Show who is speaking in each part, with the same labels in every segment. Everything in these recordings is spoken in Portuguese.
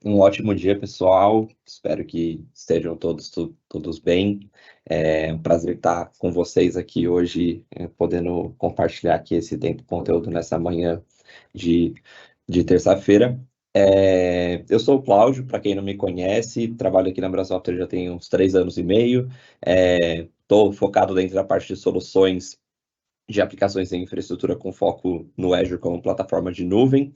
Speaker 1: Um ótimo dia, pessoal. Espero que estejam todos bem. É um prazer estar com vocês aqui hoje, podendo compartilhar aqui esse tempo de conteúdo nessa manhã de, de terça-feira. Eu sou o Cláudio, para quem não me conhece, trabalho aqui na Brassoftware já tem uns 3 anos e meio. Estou focado dentro da parte de soluções de aplicações em infraestrutura com foco no Azure como plataforma de nuvem.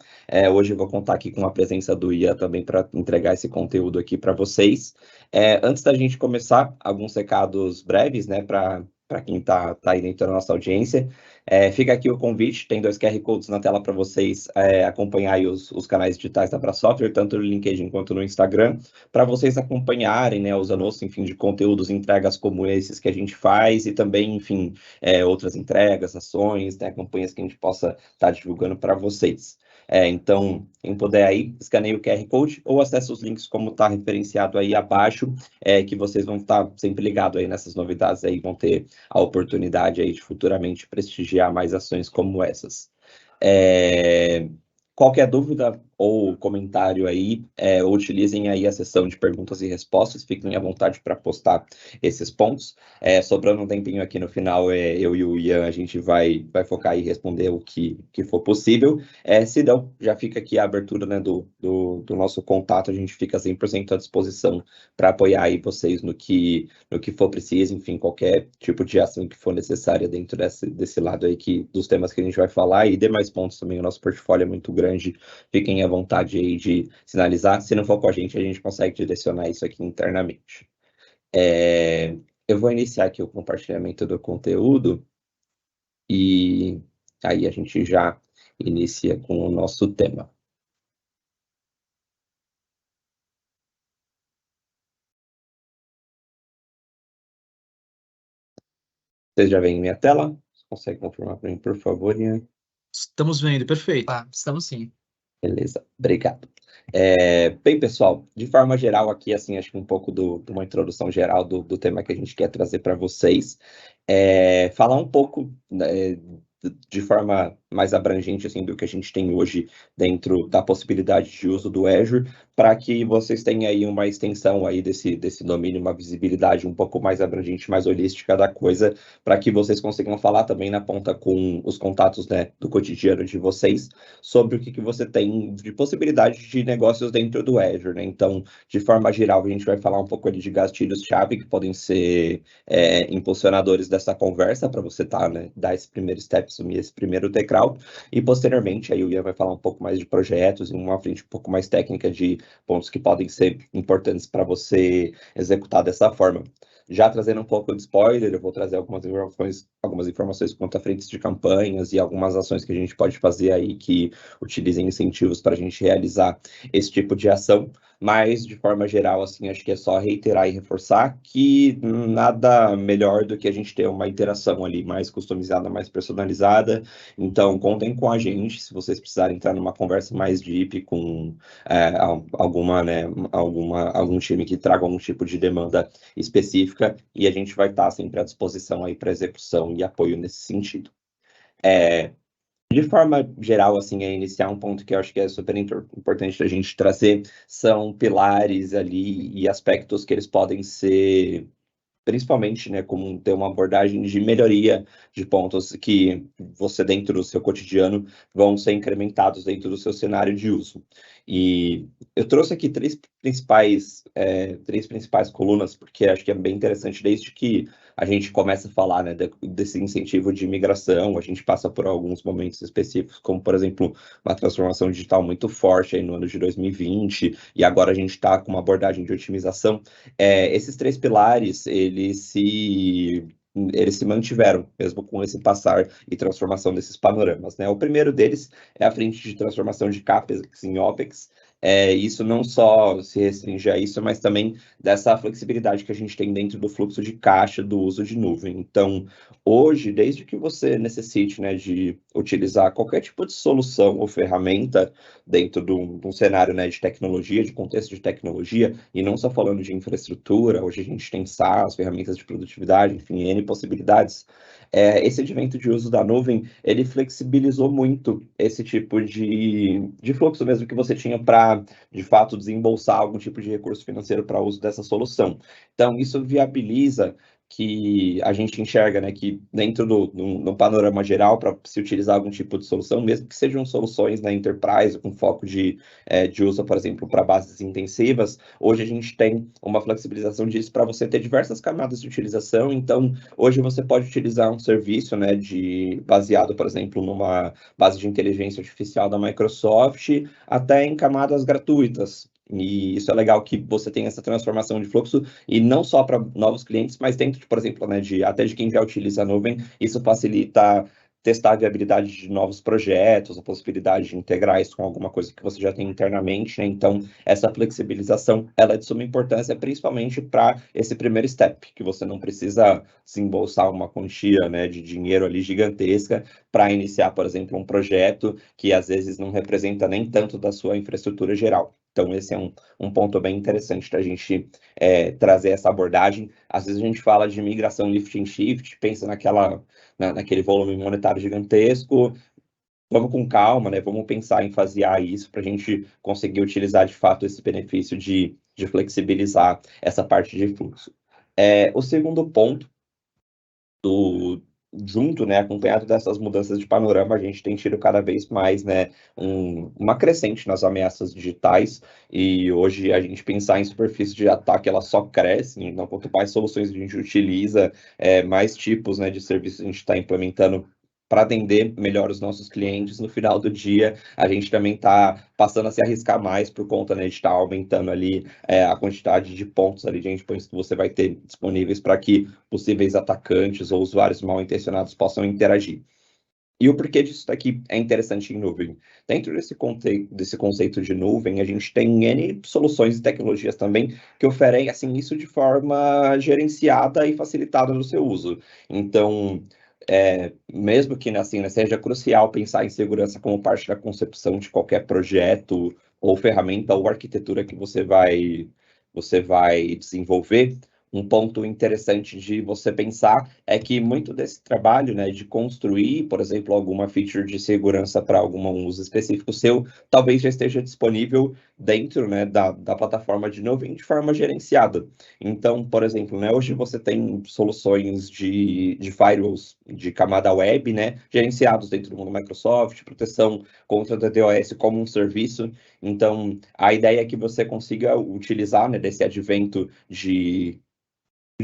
Speaker 1: Hoje eu vou contar aqui com a presença do Ian também para entregar esse conteúdo aqui para vocês. Antes da gente começar, alguns recados breves, né, para quem está aí dentro da nossa audiência. Fica aqui o convite, tem 2 QR Codes na tela para vocês acompanhar os canais digitais da Brassoftware, tanto no LinkedIn quanto no Instagram, para vocês acompanharem, né, os anúncios, enfim, de conteúdos, entregas como esses que a gente faz e também, enfim, outras entregas, ações, né, campanhas que a gente possa estar divulgando para vocês. Então, quem puder aí, escaneie o QR Code ou acesse os links como está referenciado aí abaixo, que vocês vão estar sempre ligados aí nessas novidades aí, vão ter a oportunidade aí de futuramente prestigiar mais ações como essas. Qualquer dúvida ou comentário aí, utilizem aí a seção de perguntas e respostas, fiquem à vontade para postar esses pontos. Sobrando um tempinho aqui no final, eu e o Ian, a gente vai focar e responder o que for possível. Se não, já fica aqui a abertura, né, do nosso contato, a gente fica 100% à disposição para apoiar aí vocês no que for preciso, enfim, qualquer tipo de ação que for necessária dentro desse lado aí dos temas que a gente vai falar e demais pontos também. O nosso portfólio é muito grande, fiquem à vontade aí de sinalizar. Se não for com a gente consegue direcionar isso aqui internamente. Eu vou iniciar aqui o compartilhamento do conteúdo e aí a gente já inicia com o nosso tema. Vocês já veem minha tela? Você consegue confirmar para mim, por favor, Ian?
Speaker 2: Estamos vendo, perfeito.
Speaker 3: Estamos sim.
Speaker 1: Beleza, obrigado. Bem, pessoal, de forma geral aqui, assim, acho que um pouco de uma introdução geral do tema que a gente quer trazer para vocês. Falar um pouco, de forma mais abrangente, assim, do que a gente tem hoje dentro da possibilidade de uso do Azure, para que vocês tenham aí uma extensão aí desse domínio, uma visibilidade um pouco mais abrangente, mais holística da coisa, para que vocês consigam falar também na ponta com os contatos, né, do cotidiano de vocês, sobre o que você tem de possibilidade de negócios dentro do Azure, né? Então, de forma geral, a gente vai falar um pouco ali de gatilhos-chave que podem ser impulsionadores dessa conversa para você né, dar esse primeiro step, assumir esse primeiro degrau, e posteriormente aí o Ian vai falar um pouco mais de projetos e uma frente um pouco mais técnica de pontos que podem ser importantes para você executar dessa forma. Já trazendo um pouco de spoiler, eu vou trazer algumas informações quanto a frentes de campanhas e algumas ações que a gente pode fazer aí que utilizem incentivos para a gente realizar esse tipo de ação, mas de forma geral, assim, acho que é só reiterar e reforçar que nada melhor do que a gente ter uma interação ali mais customizada, mais personalizada. Então, contem com a gente se vocês precisarem entrar numa conversa mais deep com algum time que traga algum tipo de demanda específica, e a gente vai estar sempre à disposição aí para execução e apoio nesse sentido. De forma geral, assim, iniciar um ponto que eu acho que é super importante da gente trazer são pilares ali e aspectos que eles podem ser, principalmente, né, como ter uma abordagem de melhoria de pontos que você, dentro do seu cotidiano, vão ser incrementados dentro do seu cenário de uso. E eu trouxe aqui três principais colunas, porque acho que é bem interessante, desde que a gente começa a falar, né, desse incentivo de migração, a gente passa por alguns momentos específicos, como, por exemplo, uma transformação digital muito forte aí no ano de 2020, e agora a gente está com uma abordagem de otimização. Esses 3 pilares, eles se mantiveram, mesmo com esse passar e transformação desses panoramas, né? O primeiro deles é a frente de transformação de CAPEX em OPEX. Isso não só se restringe a isso, mas também dessa flexibilidade que a gente tem dentro do fluxo de caixa do uso de nuvem. Então, hoje, desde que você necessite, né, de utilizar qualquer tipo de solução ou ferramenta dentro de um cenário, né, de tecnologia, de contexto de tecnologia, e não só falando de infraestrutura, hoje a gente tem SaaS, ferramentas de produtividade, enfim, N possibilidades. Esse advento de uso da nuvem, ele flexibilizou muito esse tipo de fluxo mesmo que você tinha para a, de fato, desembolsar algum tipo de recurso financeiro para uso dessa solução. Então, isso viabiliza que a gente enxerga, né, que dentro do panorama geral, para se utilizar algum tipo de solução, mesmo que sejam soluções na enterprise, com foco de uso, por exemplo, para bases intensivas, hoje a gente tem uma flexibilização disso para você ter diversas camadas de utilização. Então, hoje você pode utilizar um serviço, né, baseado, por exemplo, numa base de inteligência artificial da Microsoft, até em camadas gratuitas. E isso é legal que você tem essa transformação de fluxo, e não só para novos clientes, mas dentro, por exemplo, né, até de quem já utiliza a nuvem, isso facilita testar a viabilidade de novos projetos, a possibilidade de integrar isso com alguma coisa que você já tem internamente, né? Então, essa flexibilização, ela é de suma importância, principalmente para esse primeiro step, que você não precisa desembolsar uma quantia, né, de dinheiro ali gigantesca para iniciar, por exemplo, um projeto que às vezes não representa nem tanto da sua infraestrutura geral. Então, esse é um ponto bem interessante para a gente trazer essa abordagem. Às vezes a gente fala de migração lift and shift, pensa naquele volume monetário gigantesco. Vamos com calma, né? Vamos pensar em fasear isso para a gente conseguir utilizar de fato esse benefício de flexibilizar essa parte de fluxo. O segundo ponto junto, né, acompanhado dessas mudanças de panorama, a gente tem tido cada vez mais, né, uma crescente nas ameaças digitais, e hoje a gente pensar em superfície de ataque, ela só cresce. Então quanto mais soluções a gente utiliza, mais tipos, né, de serviços a gente está implementando para atender melhor os nossos clientes. No final do dia, a gente também está passando a se arriscar mais por conta, né, de estar aumentando ali a quantidade de pontos ali de endpoints que você vai ter disponíveis para que possíveis atacantes ou usuários mal intencionados possam interagir. E o porquê disso daqui é interessante em nuvem? Dentro desse conceito de nuvem, a gente tem N soluções e tecnologias também que oferecem isso de forma gerenciada e facilitada no seu uso. Então, mesmo que assim, né, seja crucial pensar em segurança como parte da concepção de qualquer projeto ou ferramenta ou arquitetura que você vai desenvolver, um ponto interessante de você pensar é que muito desse trabalho, né, de construir, por exemplo, alguma feature de segurança para algum uso específico seu, talvez já esteja disponível dentro, né, da plataforma de nuvem de forma gerenciada. Então, por exemplo, né, hoje você tem soluções de firewalls de camada web, né, gerenciados dentro do mundo Microsoft, proteção contra DDoS como um serviço. Então, a ideia é que você consiga utilizar, né, desse advento de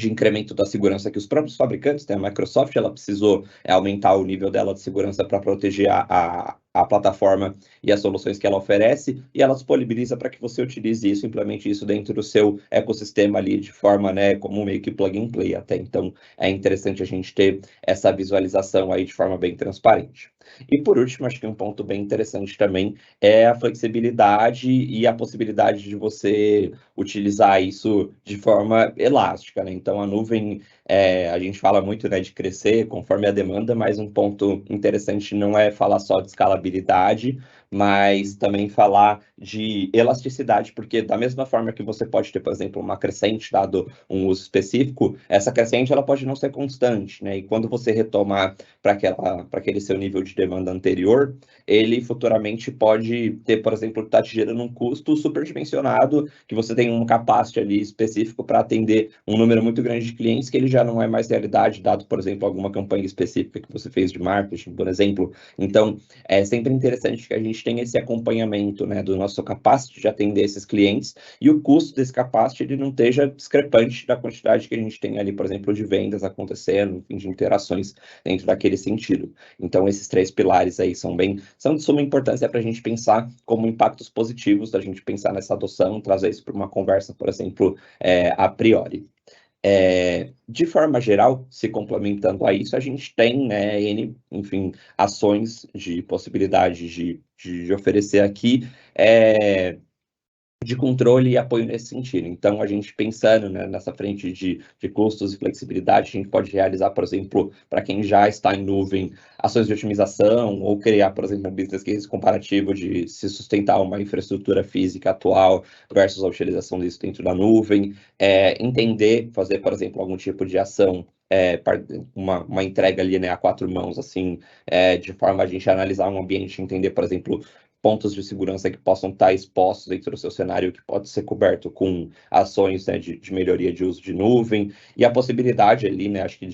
Speaker 1: incremento da segurança que os próprios fabricantes, né, a Microsoft, ela precisou aumentar o nível dela de segurança para proteger a plataforma e as soluções que ela oferece, e ela disponibiliza para que você utilize isso, implemente isso dentro do seu ecossistema ali de forma, né, como meio que plug and play até. Então, é interessante a gente ter essa visualização aí de forma bem transparente. E por último, acho que um ponto bem interessante também é a flexibilidade e a possibilidade de você utilizar isso de forma elástica, né? Então, a nuvem, a gente fala muito, né, de crescer conforme a demanda, mas um ponto interessante não é falar só de escalabilidade, mas também falar de elasticidade, porque da mesma forma que você pode ter, por exemplo, uma crescente dado um uso específico, essa crescente ela pode não ser constante, né? E quando você retomar para aquele seu nível de demanda anterior, ele futuramente pode ter, por exemplo, estar te gerando um custo superdimensionado, que você tem um capacity ali específico para atender um número muito grande de clientes, que ele já não é mais realidade, dado, por exemplo, alguma campanha específica que você fez de marketing, por exemplo. Então, é sempre interessante que a gente tenha esse acompanhamento, né, do nosso capacity de atender esses clientes, e o custo desse capacity ele não esteja discrepante da quantidade que a gente tem ali, por exemplo, de vendas acontecendo, enfim, de interações dentro daquele sentido. Então, esses 3 pilares aí são de suma importância para a gente pensar como impactos positivos da gente pensar nessa adoção, trazer isso para uma conversa, por exemplo, a priori. De forma geral, se complementando a isso, a gente tem, né, enfim, ações de possibilidade de oferecer aqui de controle e apoio nesse sentido. Então, a gente pensando, né, nessa frente de custos e flexibilidade, a gente pode realizar, por exemplo, para quem já está em nuvem, ações de otimização, ou criar, por exemplo, um business case comparativo de se sustentar uma infraestrutura física atual versus a utilização disso dentro da nuvem, entender, fazer, por exemplo, algum tipo de ação, uma entrega ali, né, a 4 mãos, assim, de forma a gente analisar um ambiente, entender, por exemplo, pontos de segurança que possam estar expostos dentro do seu cenário, que pode ser coberto com ações, né, de melhoria de uso de nuvem, e a possibilidade ali, né, acho que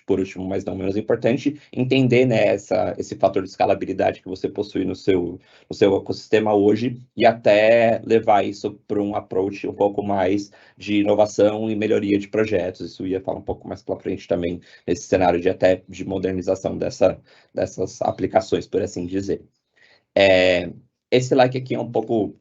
Speaker 1: por último, mas não menos importante, entender, né, esse fator de escalabilidade que você possui no seu ecossistema hoje e até levar isso para um approach um pouco mais de inovação e melhoria de projetos. Isso ia falar um pouco mais para frente também, nesse cenário de modernização dessas aplicações, por assim dizer. Esse like aqui é um pouco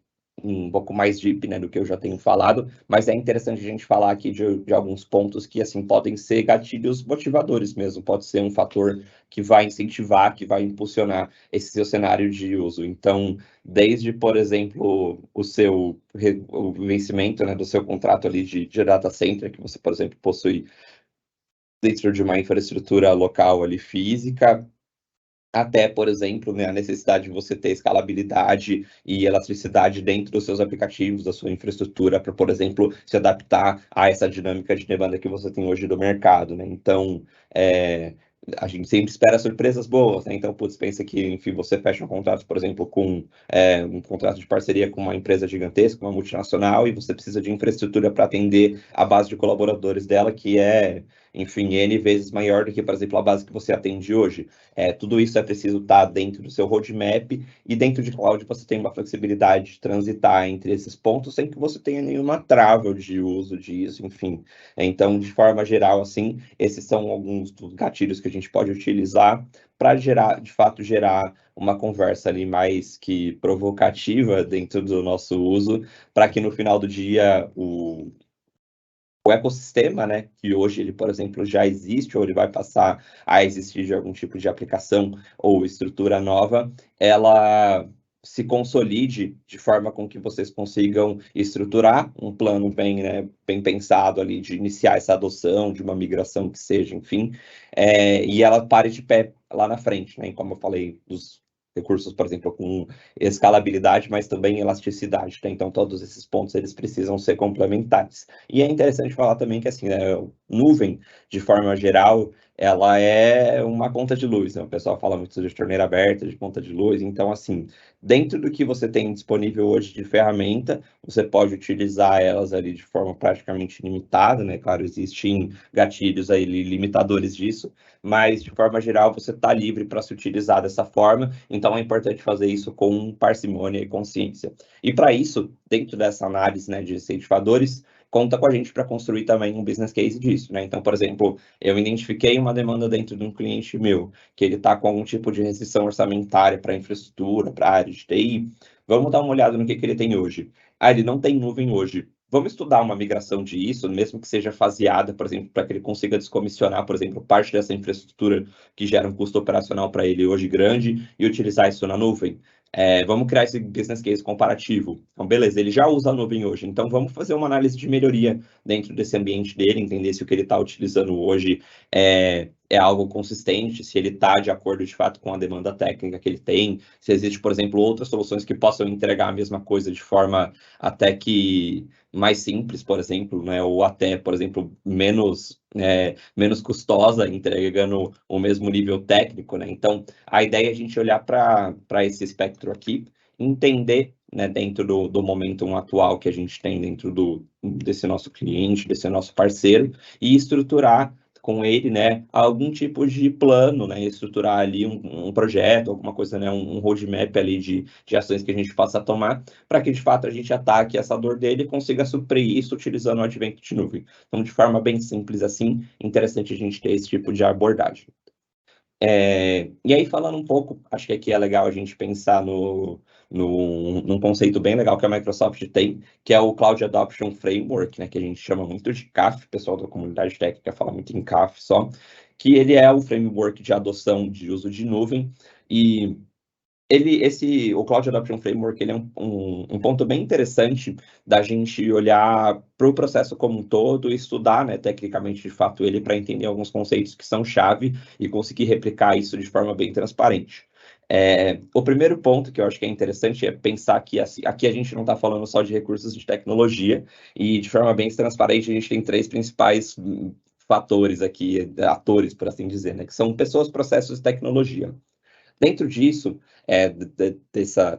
Speaker 1: mais deep, né, do que eu já tenho falado, mas é interessante a gente falar aqui de alguns pontos que, assim, podem ser gatilhos motivadores mesmo, pode ser um fator que vai incentivar, que vai impulsionar esse seu cenário de uso. Então, desde, por exemplo, o vencimento, né, do seu contrato ali de data center, que você, por exemplo, possui dentro de uma infraestrutura local ali física, até, por exemplo, né, a necessidade de você ter escalabilidade e elasticidade dentro dos seus aplicativos, da sua infraestrutura, para, por exemplo, se adaptar a essa dinâmica de demanda que você tem hoje do mercado, né? Então, a gente sempre espera surpresas boas, né? Então, putz, pensa que, enfim, você fecha um contrato, por exemplo, com um contrato de parceria com uma empresa gigantesca, uma multinacional, e você precisa de infraestrutura para atender a base de colaboradores dela, que é, enfim, N vezes maior do que, por exemplo, a base que você atende hoje. Tudo isso é preciso estar dentro do seu roadmap, e dentro de cloud você tem uma flexibilidade de transitar entre esses pontos sem que você tenha nenhuma trava de uso disso, enfim. Então, de forma geral, assim, esses são alguns dos gatilhos que a gente pode utilizar para de fato, gerar uma conversa ali mais que provocativa dentro do nosso uso, para que no final do dia o ecossistema, né, que hoje ele, por exemplo, já existe, ou ele vai passar a existir de algum tipo de aplicação ou estrutura nova, ela se consolide de forma com que vocês consigam estruturar um plano bem, né, bem pensado ali de iniciar essa adoção, de uma migração que seja, enfim, e ela pare de pé lá na frente, né, como eu falei, dos recursos, por exemplo, com escalabilidade, mas também elasticidade, né? Então, todos esses pontos, eles precisam ser complementares. E é interessante falar também que, assim, né, nuvem, de forma geral, ela é uma conta de luz, né? O pessoal fala muito de torneira aberta, de conta de luz. Então, assim, dentro do que você tem disponível hoje de ferramenta, você pode utilizar elas ali de forma praticamente ilimitada, né? Claro, existem gatilhos aí, limitadores disso, mas, de forma geral, você está livre para se utilizar dessa forma. Então, é importante fazer isso com parcimônia e consciência. E, para isso, dentro dessa análise, né, de incentivadores, conta com a gente para construir também um business case disso, né? Então, por exemplo, eu identifiquei uma demanda dentro de um cliente meu, que ele está com algum tipo de restrição orçamentária para infraestrutura, para a área de TI. Vamos dar uma olhada no que ele tem hoje. Ele não tem nuvem hoje. Vamos estudar uma migração disso, mesmo que seja faseada, por exemplo, para que ele consiga descomissionar, por exemplo, parte dessa infraestrutura que gera um custo operacional para ele hoje grande e utilizar isso na nuvem. Vamos criar esse business case comparativo. Então, beleza, ele já usa a nuvem hoje, então vamos fazer uma análise de melhoria dentro desse ambiente dele, entender se o que ele está utilizando hoje é algo consistente, se ele está de acordo de fato com a demanda técnica que ele tem, se existe, por exemplo, outras soluções que possam entregar a mesma coisa de forma até que mais simples, por exemplo, né, ou até, por exemplo, menos custosa, entregando o mesmo nível técnico, né? Então, a ideia é a gente olhar para esse espectro aqui, entender, né, dentro do momento atual que a gente tem dentro desse nosso cliente, desse nosso parceiro, e estruturar com ele, né, algum tipo de plano, né, estruturar ali um projeto, alguma coisa, né, um roadmap ali de ações que a gente possa tomar, para que de fato a gente ataque essa dor dele e consiga suprir isso utilizando o advento de nuvem. Então, de forma bem simples assim, interessante a gente ter esse tipo de abordagem. E aí, falando um pouco, acho que aqui é legal a gente pensar num conceito bem legal que a Microsoft tem, que é o Cloud Adoption Framework, né, que a gente chama muito de CAF, o pessoal da comunidade técnica fala muito em CAF só, que ele é o framework de adoção de uso de nuvem, e o Cloud Adoption Framework, ele é um ponto bem interessante da gente olhar para o processo como um todo e estudar, né, tecnicamente, de fato, ele para entender alguns conceitos que são chave e conseguir replicar isso de forma bem transparente. O primeiro ponto que eu acho que é interessante é pensar que aqui a gente não está falando só de recursos de tecnologia, e de forma bem transparente a gente tem três principais fatores aqui, atores, por assim dizer, né, que são pessoas, processos e tecnologia. Dentro disso,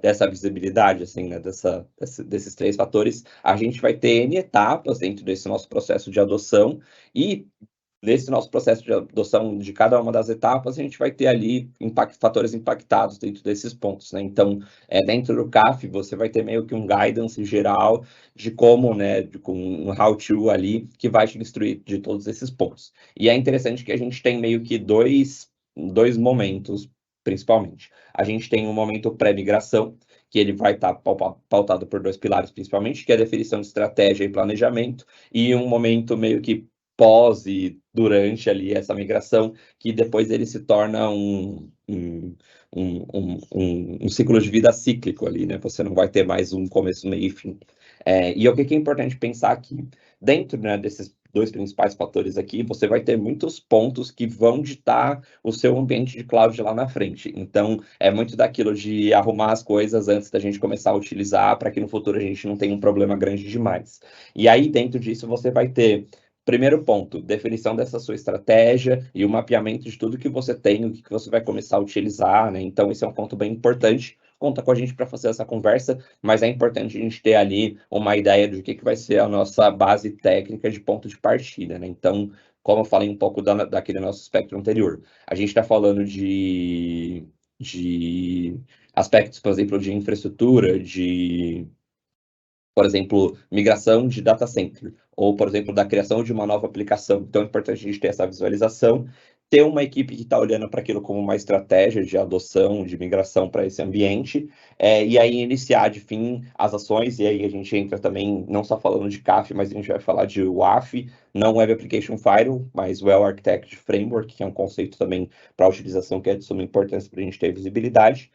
Speaker 1: dessa visibilidade, assim, né, desses 3 fatores, a gente vai ter N etapas dentro desse nosso processo de adoção, e nesse nosso processo de adoção de cada uma das etapas, a gente vai ter ali fatores impactados dentro desses pontos, né? Então, dentro do CAF, você vai ter meio que um guidance geral de como, né, com um how-to ali, que vai te instruir de todos esses pontos. E é interessante que a gente tem meio que dois momentos, principalmente. A gente tem um momento pré-migração, que ele vai estar pautado por 2 pilares, principalmente, que é a definição de estratégia e planejamento, e um momento meio que pós e durante ali essa migração, que depois ele se torna um ciclo de vida cíclico ali, né? Você não vai ter mais um começo, meio e fim. E o que é importante pensar aqui? Dentro, né, desses 2 principais fatores aqui, você vai ter muitos pontos que vão ditar o seu ambiente de cloud lá na frente. Então, é muito daquilo de arrumar as coisas antes da gente começar a utilizar, para que no futuro a gente não tenha um problema grande demais. E aí, dentro disso, você vai ter primeiro ponto, definição dessa sua estratégia e o mapeamento de tudo que você tem, o que você vai começar a utilizar, né? Então, esse é um ponto bem importante. Conta com a gente para fazer essa conversa, mas é importante a gente ter ali uma ideia do que vai ser a nossa base técnica de ponto de partida, né? Então, como eu falei um pouco daquele nosso espectro anterior, a gente está falando de aspectos, por exemplo, de infraestrutura, por exemplo, migração de data center, ou, por exemplo, da criação de uma nova aplicação. Então, é importante a gente ter essa visualização, ter uma equipe que está olhando para aquilo como uma estratégia de adoção, de migração para esse ambiente, e aí iniciar, de fim, as ações, e aí a gente entra também, não só falando de CAF, mas a gente vai falar de WAF, não Web Application Firewall, mas Well Architected Framework, que é um conceito também para utilização que é de suma importância para a gente ter visibilidade.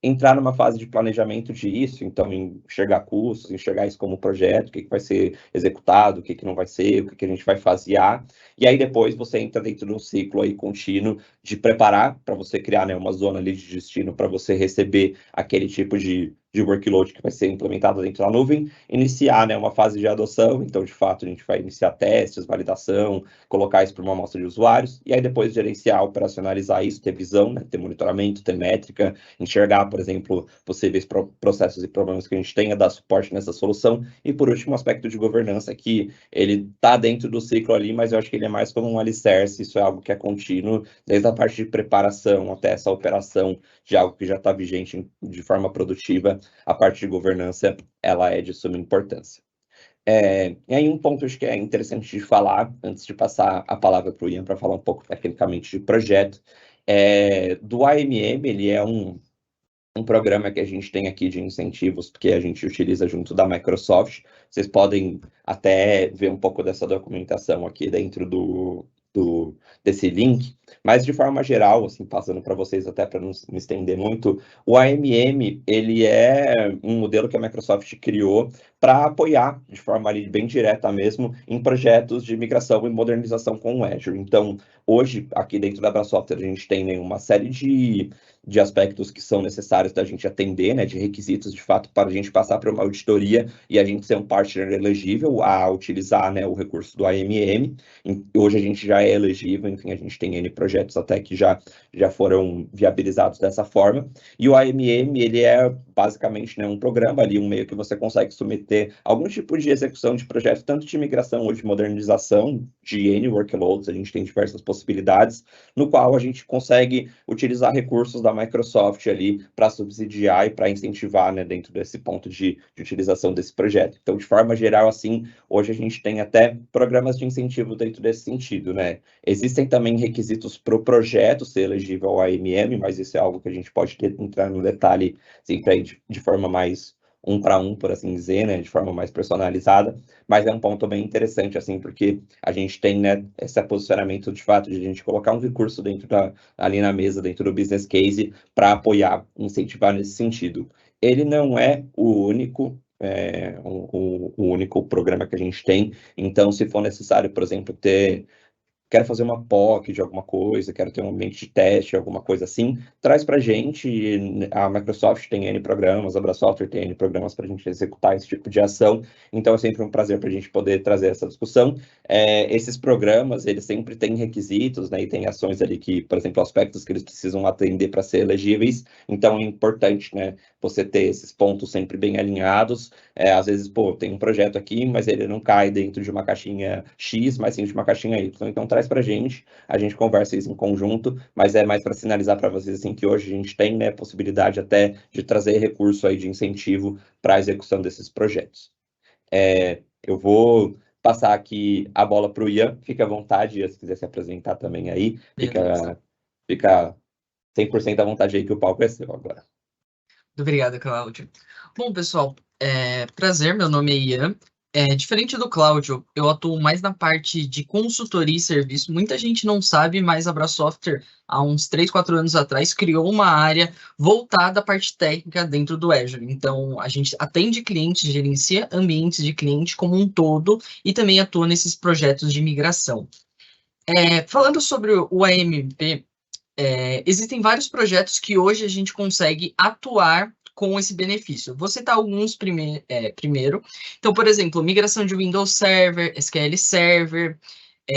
Speaker 1: Entrar numa fase de planejamento disso, então enxergar custos, enxergar isso como projeto, o que vai ser executado, o que não vai ser, o que a gente vai fasear, e aí depois você entra dentro de um ciclo aí contínuo de preparar para você criar, né, uma zona ali de destino para você receber aquele tipo de workload que vai ser implementado dentro da nuvem, iniciar, né, uma fase de adoção, então de fato a gente vai iniciar testes, validação, colocar isso para uma amostra de usuários, e aí depois gerenciar, operacionalizar isso, ter visão, né, ter monitoramento, ter métrica, enxergar, por exemplo, possíveis processos e problemas que a gente tenha, dar suporte nessa solução. E por último, o aspecto de governança, que ele está dentro do ciclo ali, mas eu acho que ele é mais como um alicerce, isso é algo que é contínuo, desde a parte de preparação até essa operação de algo que já está vigente de forma produtiva, a parte de governança, ela é de suma importância. E aí um ponto acho que é interessante de falar, antes de passar a palavra para o Ian para falar um pouco tecnicamente de projeto, do AMM, ele é um programa que a gente tem aqui de incentivos, que a gente utiliza junto da Microsoft. Vocês podem até ver um pouco dessa documentação aqui dentro desse link, mas de forma geral, assim, passando para vocês até para não me estender muito, o AMM, ele é um modelo que a Microsoft criou para apoiar de forma ali bem direta mesmo em projetos de migração e modernização com o Azure. Então, hoje, aqui dentro da Software, a gente tem uma série de aspectos que são necessários da gente atender, né, de requisitos, de fato, para a gente passar por uma auditoria e a gente ser um partner elegível a utilizar, né, o recurso do AMM. Hoje a gente já é elegível, enfim, a gente tem N projetos até que já foram viabilizados dessa forma. E o AMM, ele é basicamente, né, um programa ali, um meio que você consegue submeter algum tipo de execução de projeto, tanto de migração ou de modernização de N workloads, a gente tem diversas possibilidades, no qual a gente consegue utilizar recursos da Microsoft ali para subsidiar e para incentivar, né, dentro desse ponto de utilização desse projeto. Então, de forma geral, assim, hoje a gente tem até programas de incentivo dentro desse sentido, né? Existem também requisitos para o projeto ser elegível ao AMM, mas isso é algo que a gente pode entrar no detalhe sempre de forma mais um para um, por assim dizer, né, de forma mais personalizada, mas é um ponto bem interessante, assim, porque a gente tem, né, esse posicionamento de fato de a gente colocar um recurso ali na mesa, dentro do business case, para apoiar, incentivar nesse sentido. Ele não é o único, o único programa que a gente tem, então, se for necessário, por exemplo, ter quero fazer uma POC de alguma coisa, quero ter um ambiente de teste, alguma coisa assim, traz para a gente. A Microsoft tem N programas, a Brasoftware tem N programas para a gente executar esse tipo de ação, então é sempre um prazer para a gente poder trazer essa discussão. Esses programas, eles sempre têm requisitos, né, e tem ações ali que, por exemplo, aspectos que eles precisam atender para ser elegíveis, então é importante, né, você ter esses pontos sempre bem alinhados. Às vezes, pô, tem um projeto aqui, mas ele não cai dentro de uma caixinha X, mas sim de uma caixinha Y. Então, traz para a gente conversa isso em conjunto, mas é mais para sinalizar para vocês assim, que hoje a gente tem, né, possibilidade até de trazer recurso aí de incentivo para a execução desses projetos. Eu vou passar aqui a bola para o Ian, fica à vontade, se quiser se apresentar também aí, fica 100% à vontade aí que o palco é seu agora.
Speaker 3: Muito obrigado, Cláudio. Bom, pessoal, prazer, meu nome é Ian. Diferente do Cláudio, eu atuo mais na parte de consultoria e serviço. Muita gente não sabe, mas a Brasoftware, há uns 3, 4 anos atrás, criou uma área voltada à parte técnica dentro do Azure. Então, a gente atende clientes, gerencia ambientes de cliente como um todo e também atua nesses projetos de migração. Falando sobre o AMP, existem vários projetos que hoje a gente consegue atuar com esse benefício. Vou citar alguns primeiro. Então, por exemplo, migração de Windows Server, SQL Server,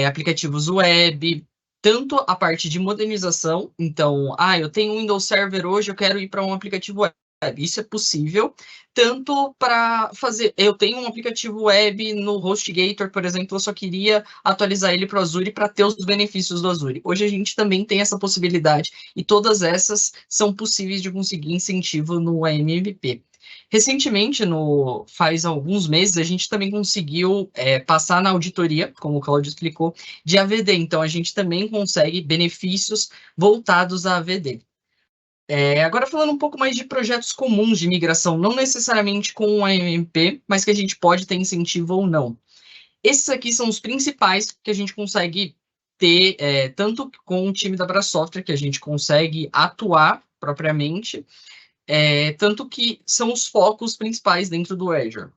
Speaker 3: aplicativos web, tanto a parte de modernização. Então, eu tenho um Windows Server hoje, eu quero ir para um aplicativo web. Isso é possível, tanto para fazer... Eu tenho um aplicativo web no HostGator, por exemplo, eu só queria atualizar ele para o Azure para ter os benefícios do Azure. Hoje a gente também tem essa possibilidade, e todas essas são possíveis de conseguir incentivo no AMVP. Recentemente, faz alguns meses, a gente também conseguiu passar na auditoria, como o Cláudio explicou, de AVD. Então, a gente também consegue benefícios voltados à AVD. Agora falando um pouco mais de projetos comuns de migração, não necessariamente com o AMP, mas que a gente pode ter incentivo ou não. Esses aqui são os principais que a gente consegue ter, tanto com o time da Brasoftware, que a gente consegue atuar propriamente, tanto que são os focos principais dentro do Azure.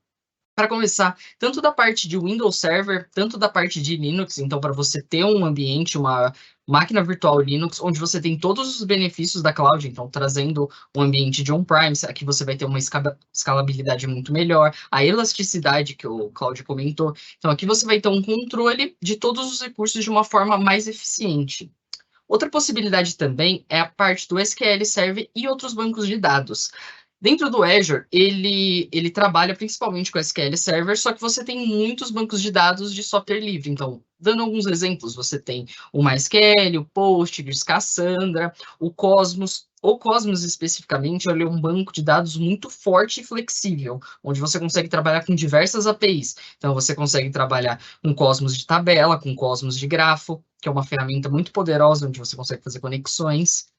Speaker 3: Para começar, tanto da parte de Windows Server, tanto da parte de Linux, então para você ter um ambiente, uma máquina virtual Linux, onde você tem todos os benefícios da cloud, então trazendo um ambiente de on-prime, aqui você vai ter uma escalabilidade muito melhor, a elasticidade que o Cláudio comentou, então aqui você vai ter um controle de todos os recursos de uma forma mais eficiente. Outra possibilidade também é a parte do SQL Server e outros bancos de dados. Dentro do Azure, ele trabalha principalmente com SQL Server, só que você tem muitos bancos de dados de software livre. Então, dando alguns exemplos, você tem o MySQL, o Postgres, Cassandra, o Cosmos. O Cosmos, especificamente, ele é um banco de dados muito forte e flexível, onde você consegue trabalhar com diversas APIs. Então, você consegue trabalhar com Cosmos de tabela, com Cosmos de grafo, que é uma ferramenta muito poderosa, onde você consegue fazer conexões.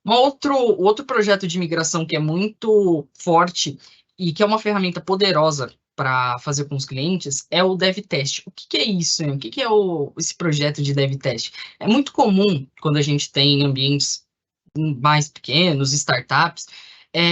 Speaker 3: Outro projeto de migração que é muito forte e que é uma ferramenta poderosa para fazer com os clientes é o DevTest. O que é isso? O que é esse projeto de DevTest? É muito comum quando a gente tem ambientes mais pequenos, startups,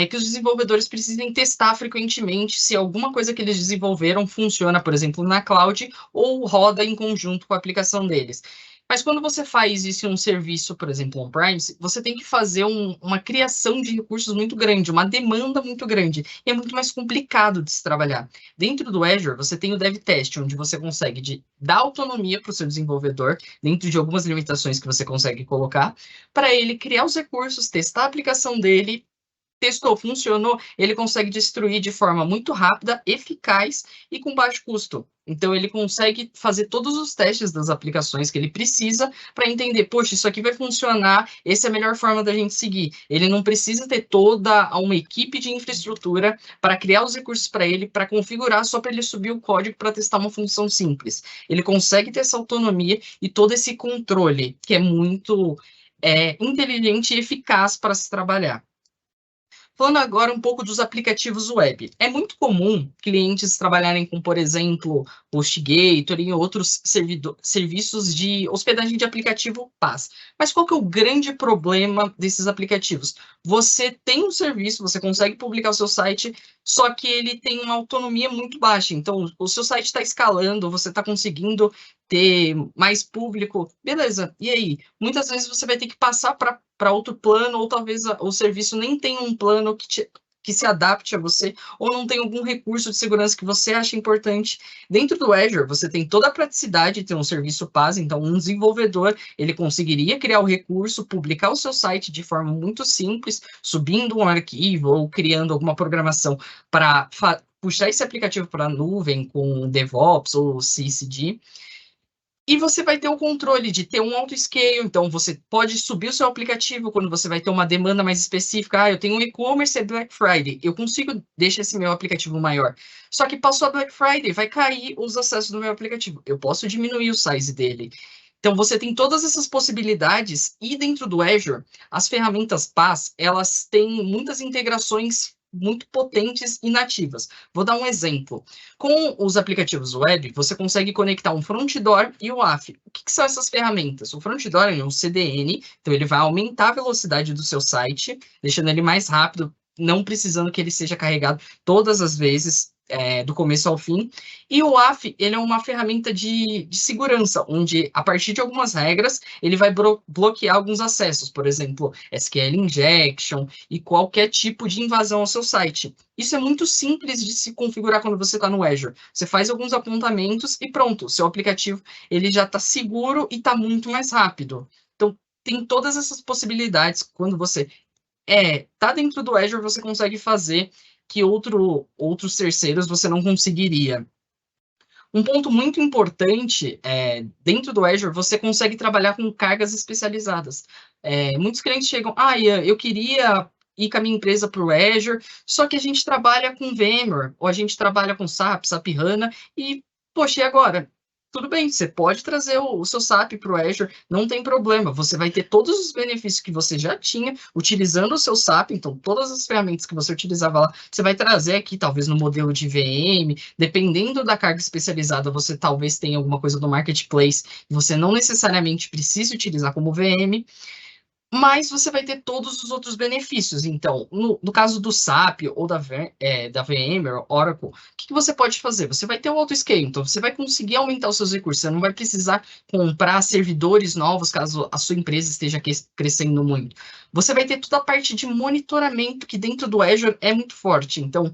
Speaker 3: que os desenvolvedores precisem testar frequentemente se alguma coisa que eles desenvolveram funciona, por exemplo, na cloud ou roda em conjunto com a aplicação deles. Mas quando você faz isso em um serviço, por exemplo, on-prime, você tem que fazer uma criação de recursos muito grande, uma demanda muito grande, e é muito mais complicado de se trabalhar. Dentro do Azure, você tem o DevTest, onde você consegue dar autonomia para o seu desenvolvedor, dentro de algumas limitações que você consegue colocar, para ele criar os recursos, testar a aplicação dele. Testou, funcionou, ele consegue destruir de forma muito rápida, eficaz e com baixo custo. Então, ele consegue fazer todos os testes das aplicações que ele precisa para entender, poxa, isso aqui vai funcionar, essa é a melhor forma da gente seguir. Ele não precisa ter toda uma equipe de infraestrutura para criar os recursos para ele, para configurar, só para ele subir o código para testar uma função simples. Ele consegue ter essa autonomia e todo esse controle, que é muito inteligente e eficaz para se trabalhar. Falando agora um pouco dos aplicativos web. É muito comum clientes trabalharem com, por exemplo, HostGator e outros serviços de hospedagem de aplicativo PaaS. Mas qual que é o grande problema desses aplicativos? Você tem um serviço, você consegue publicar o seu site, só que ele tem uma autonomia muito baixa. Então, o seu site está escalando, você está conseguindo ter mais público, beleza, e aí? Muitas vezes você vai ter que passar para outro plano, ou talvez o serviço nem tenha um plano que se adapte a você, ou não tem algum recurso de segurança que você acha importante. Dentro do Azure, você tem toda a praticidade de ter um serviço PaaS, então um desenvolvedor, ele conseguiria criar o recurso, publicar o seu site de forma muito simples, subindo um arquivo ou criando alguma programação para puxar esse aplicativo para a nuvem com DevOps ou CI/CD. E você vai ter o controle de ter um auto-scale, então você pode subir o seu aplicativo quando você vai ter uma demanda mais específica. Ah, eu tenho um e-commerce, é Black Friday, eu consigo deixar esse meu aplicativo maior. Só que passou a Black Friday, vai cair os acessos do meu aplicativo. Eu posso diminuir o size dele. Então, você tem todas essas possibilidades, e dentro do Azure, as ferramentas PaaS, elas têm muitas integrações muito potentes e nativas. Vou dar um exemplo. Com os aplicativos web, você consegue conectar um front door e o AF. O que são essas ferramentas? O front door é um CDN, então ele vai aumentar a velocidade do seu site, deixando ele mais rápido, não precisando que ele seja carregado todas as vezes, do começo ao fim. E o AF, ele é uma ferramenta de segurança, onde, a partir de algumas regras, ele vai bloquear alguns acessos, por exemplo, SQL injection e qualquer tipo de invasão ao seu site. Isso é muito simples de se configurar quando você está no Azure. Você faz alguns apontamentos e pronto, o seu aplicativo ele já está seguro e está muito mais rápido. Então, tem todas essas possibilidades. Quando você está dentro do Azure, você consegue fazer que outros terceiros você não conseguiria. Um ponto muito importante dentro do Azure, você consegue trabalhar com cargas especializadas. Muitos clientes chegam, Ian, eu queria ir com a minha empresa para o Azure, só que a gente trabalha com VMware, ou a gente trabalha com SAP HANA, e, poxa, e agora? Tudo bem, você pode trazer o seu SAP para o Azure, não tem problema. Você vai ter todos os benefícios que você já tinha utilizando o seu SAP, então todas as ferramentas que você utilizava lá, você vai trazer aqui, talvez no modelo de VM, dependendo da carga especializada, você talvez tenha alguma coisa do Marketplace, você não necessariamente precisa utilizar como VM, mas você vai ter todos os outros benefícios. Então, no caso do SAP ou da VMware, Oracle, o que você pode fazer? Você vai ter o auto-scale, então você vai conseguir aumentar os seus recursos, você não vai precisar comprar servidores novos caso a sua empresa esteja crescendo muito. Você vai ter toda a parte de monitoramento que dentro do Azure é muito forte. Então,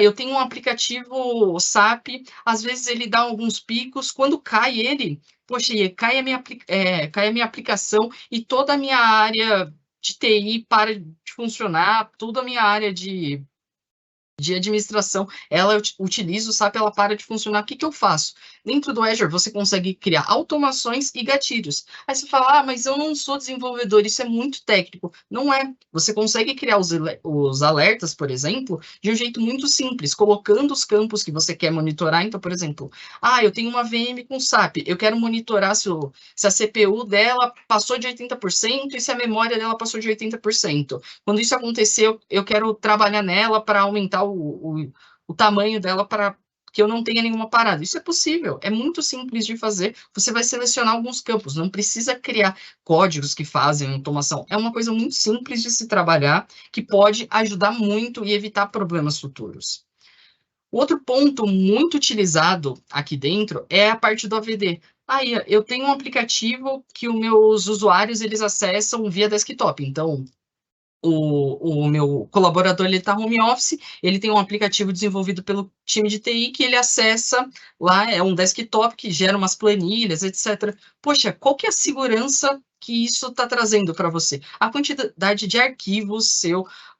Speaker 3: eu tenho um aplicativo SAP, às vezes ele dá alguns picos, quando cai ele, poxa, cai a minha aplicação e toda a minha área de TI para de funcionar, toda a minha área de administração, ela utiliza o SAP, ela para de funcionar. O que eu faço? Dentro do Azure, você consegue criar automações e gatilhos. Aí você fala, mas eu não sou desenvolvedor, isso é muito técnico. Não é. Você consegue criar os alertas, por exemplo, de um jeito muito simples, colocando os campos que você quer monitorar. Então, por exemplo, eu tenho uma VM com SAP, eu quero monitorar se a CPU dela passou de 80% e se a memória dela passou de 80%. Quando isso aconteceu, eu quero trabalhar nela para aumentar o tamanho dela para que eu não tenha nenhuma parada. Isso é possível, é muito simples de fazer. Você vai selecionar alguns campos, não precisa criar códigos que fazem automação. É uma coisa muito simples de se trabalhar, que pode ajudar muito e evitar problemas futuros. Outro ponto muito utilizado aqui dentro é a parte do AVD. Eu tenho um aplicativo que os meus usuários eles acessam via desktop. Então, o meu colaborador está home office, ele tem um aplicativo desenvolvido pelo time de TI que ele acessa lá, é um desktop que gera umas planilhas, etc. Poxa, qual que é a segurança que isso está trazendo para você? A quantidade de arquivos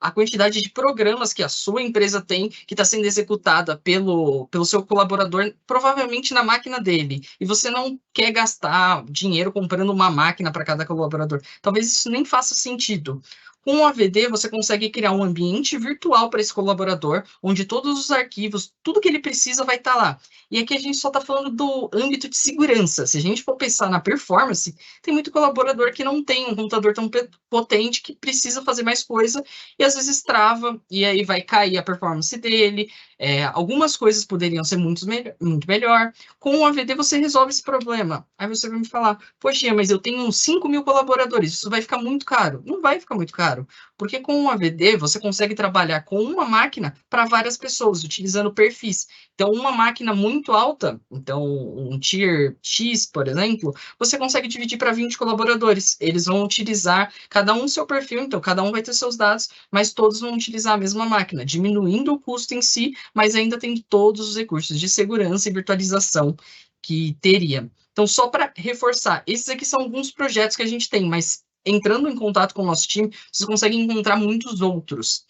Speaker 3: a quantidade de programas que a sua empresa tem, que está sendo executada pelo seu colaborador, provavelmente na máquina dele, e você não quer gastar dinheiro comprando uma máquina para cada colaborador. Talvez isso nem faça sentido. Com o AVD, você consegue criar um ambiente virtual para esse colaborador, onde todos os arquivos, tudo que ele precisa vai estar lá. E aqui a gente só está falando do âmbito de segurança. Se a gente for pensar na performance, tem muito colaborador que não tem um computador tão potente que precisa fazer mais coisa e às vezes trava, e aí vai cair a performance dele. Algumas coisas poderiam ser muito melhor. Com o AVD você resolve esse problema. Aí você vai me falar, poxa, mas eu tenho 5.000 colaboradores, isso vai ficar muito caro. Não vai ficar muito caro. caro? Porque com o AVD você consegue trabalhar com uma máquina para várias pessoas, utilizando perfis. Então, uma máquina muito alta, então um Tier X, por exemplo, você consegue dividir para 20 colaboradores. Eles vão utilizar cada um seu perfil, então cada um vai ter seus dados, mas todos vão utilizar a mesma máquina, diminuindo o custo em si, mas ainda tem todos os recursos de segurança e virtualização que teria. Então, só para reforçar, esses aqui são alguns projetos que a gente tem, mas entrando em contato com o nosso time, vocês conseguem encontrar muitos outros.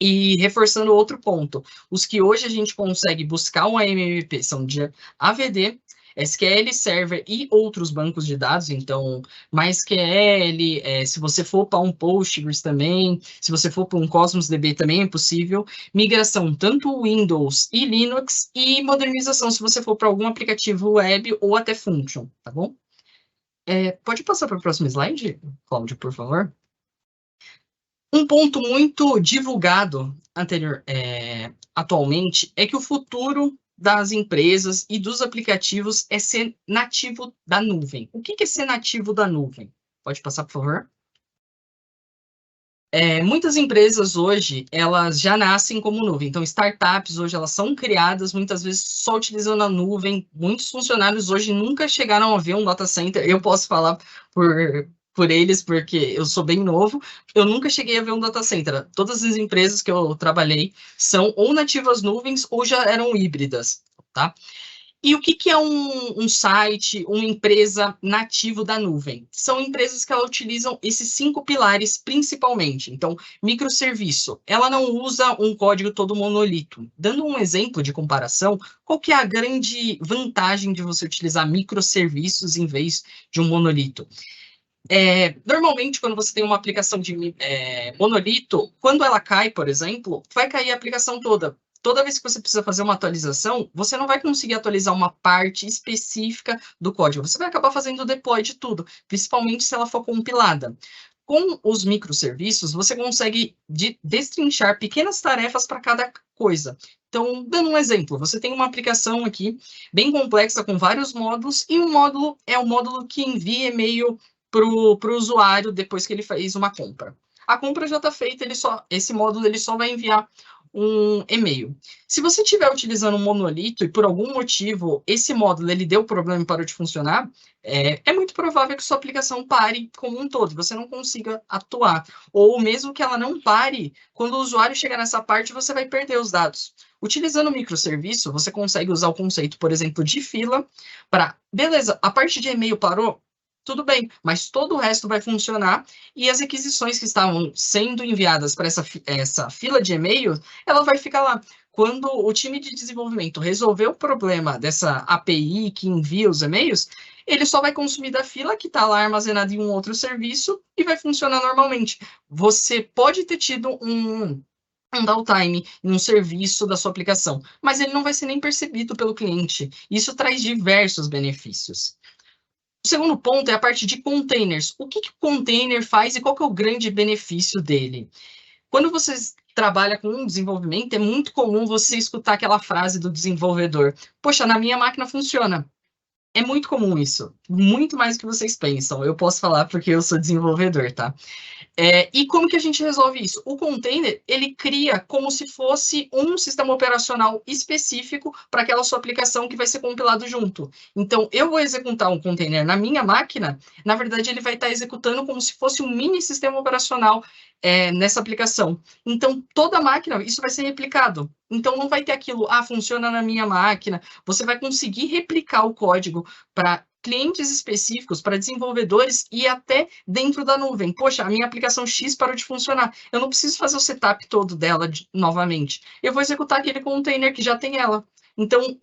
Speaker 3: E reforçando outro ponto, os que hoje a gente consegue buscar um AMMP são de AVD, SQL Server e outros bancos de dados, então MySQL, se você for para um Postgres também, se você for para um Cosmos DB também é possível, migração tanto Windows e Linux, e modernização se você for para algum aplicativo web ou até Function, tá bom? Pode passar para o próximo slide, Cláudio, por favor? Um ponto muito divulgado atualmente é que o futuro das empresas e dos aplicativos é ser nativo da nuvem. O que é ser nativo da nuvem? Pode passar, por favor? Muitas empresas hoje, elas já nascem como nuvem. Então, startups hoje, elas são criadas muitas vezes só utilizando a nuvem. Muitos funcionários hoje nunca chegaram a ver um data center. Eu posso falar por eles, porque eu sou bem novo. Eu nunca cheguei a ver um data center. Todas as empresas que eu trabalhei são ou nativas nuvens ou já eram híbridas, tá? E o que é um site, uma empresa nativo da nuvem? São empresas que elas utilizam esses 5 pilares principalmente. Então, microserviço, ela não usa um código todo monolito. Dando um exemplo de comparação, qual que é a grande vantagem de você utilizar microserviços em vez de um monolito? Normalmente, quando você tem uma aplicação de monolito, quando ela cai, por exemplo, vai cair a aplicação toda. Toda vez que você precisa fazer uma atualização, você não vai conseguir atualizar uma parte específica do código. Você vai acabar fazendo o deploy de tudo, principalmente se ela for compilada. Com os microserviços, você consegue destrinchar pequenas tarefas para cada coisa. Então, dando um exemplo, você tem uma aplicação aqui bem complexa com vários módulos, e um módulo é o módulo que envia e-mail para o usuário depois que ele fez uma compra. A compra já está feita, esse módulo ele só vai enviar um e-mail. Se você estiver utilizando um monolito e por algum motivo esse módulo ele deu problema e parou de funcionar, é muito provável que sua aplicação pare como um todo, você não consiga atuar. Ou mesmo que ela não pare, quando o usuário chegar nessa parte, você vai perder os dados. Utilizando o microserviço, você consegue usar o conceito, por exemplo, de fila para, beleza, a parte de e-mail parou? Tudo bem, mas todo o resto vai funcionar e as requisições que estavam sendo enviadas para essa fila de e-mail, ela vai ficar lá. Quando o time de desenvolvimento resolver o problema dessa API que envia os e-mails, ele só vai consumir da fila que está lá armazenada em um outro serviço e vai funcionar normalmente. Você pode ter tido um downtime em um serviço da sua aplicação, mas ele não vai ser nem percebido pelo cliente. Isso traz diversos benefícios. O segundo ponto é a parte de containers. O que o container faz e qual que é o grande benefício dele? Quando você trabalha com um desenvolvimento, é muito comum você escutar aquela frase do desenvolvedor: poxa, na minha máquina funciona. É muito comum isso, muito mais do que vocês pensam. Eu posso falar porque eu sou desenvolvedor, tá? E como que a gente resolve isso? O container, ele cria como se fosse um sistema operacional específico para aquela sua aplicação que vai ser compilado junto. Então, eu vou executar um container na minha máquina, na verdade, ele vai estar executando como se fosse um mini sistema operacional nessa aplicação. Então, toda máquina, isso vai ser replicado. Então, não vai ter aquilo, funciona na minha máquina. Você vai conseguir replicar o código para clientes específicos, para desenvolvedores e até dentro da nuvem. Poxa, a minha aplicação X parou de funcionar. Eu não preciso fazer o setup todo dela novamente. Eu vou executar aquele container que já tem ela. Então,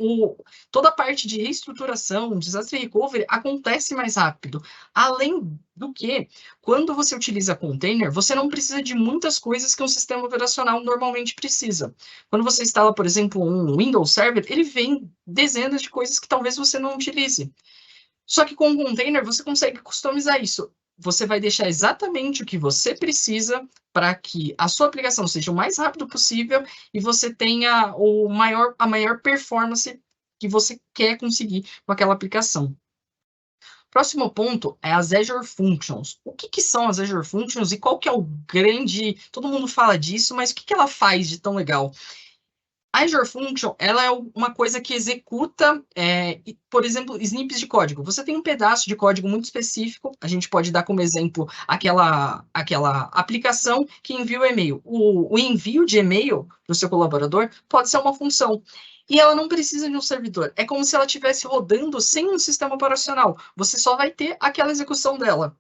Speaker 3: toda a parte de reestruturação, desastre recovery, acontece mais rápido. Além do que, quando você utiliza container, você não precisa de muitas coisas que um sistema operacional normalmente precisa. Quando você instala, por exemplo, um Windows Server, ele vem dezenas de coisas que talvez você não utilize. Só que com o container você consegue customizar isso. Você vai deixar exatamente o que você precisa para que a sua aplicação seja o mais rápido possível e você tenha a maior performance que você quer conseguir com aquela aplicação. Próximo ponto é as Azure Functions. O que são as Azure Functions e qual que é o grande... Todo mundo fala disso, mas o que ela faz de tão legal? A Azure Function, ela é uma coisa que executa, por exemplo, snippets de código. Você tem um pedaço de código muito específico, a gente pode dar como exemplo aquela aplicação que envia o e-mail. O envio de e-mail para o seu colaborador pode ser uma função. E ela não precisa de um servidor. É como se ela estivesse rodando sem um sistema operacional. Você só vai ter aquela execução dela.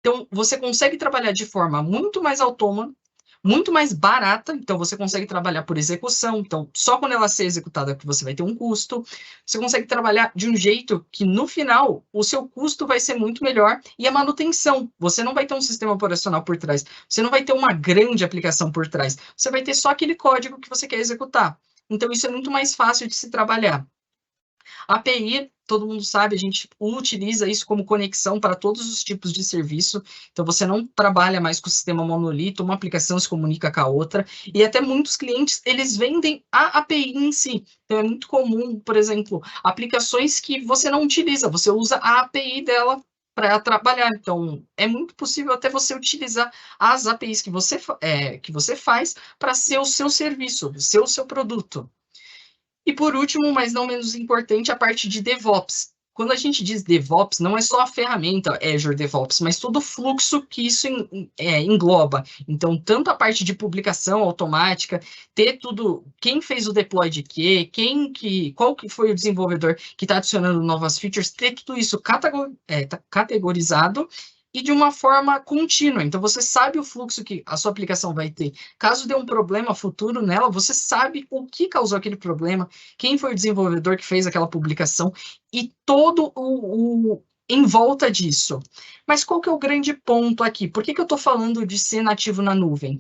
Speaker 3: Então, você consegue trabalhar de forma muito mais autônoma, muito mais barata, então você consegue trabalhar por execução, então só quando ela ser executada que você vai ter um custo, você consegue trabalhar de um jeito que no final o seu custo vai ser muito melhor e a manutenção, você não vai ter um sistema operacional por trás, você não vai ter uma grande aplicação por trás, você vai ter só aquele código que você quer executar, então isso é muito mais fácil de se trabalhar. A API, todo mundo sabe, a gente utiliza isso como conexão para todos os tipos de serviço, então você não trabalha mais com o sistema monolito, uma aplicação se comunica com a outra, e até muitos clientes, eles vendem a API em si, então é muito comum, por exemplo, aplicações que você não utiliza, você usa a API dela para trabalhar, então é muito possível até você utilizar as APIs que você faz para ser o seu serviço, ser o seu produto. E por último, mas não menos importante, a parte de DevOps. Quando a gente diz DevOps, não é só a ferramenta Azure DevOps, mas todo o fluxo que isso engloba. Então, tanto a parte de publicação automática, ter tudo, quem fez o deploy de quê, qual que foi o desenvolvedor que está adicionando novas features, ter tudo isso categorizado e de uma forma contínua. Então, você sabe o fluxo que a sua aplicação vai ter. Caso dê um problema futuro nela, você sabe o que causou aquele problema, quem foi o desenvolvedor que fez aquela publicação e todo em volta disso. Mas qual que é o grande ponto aqui? Por que eu estou falando de ser nativo na nuvem?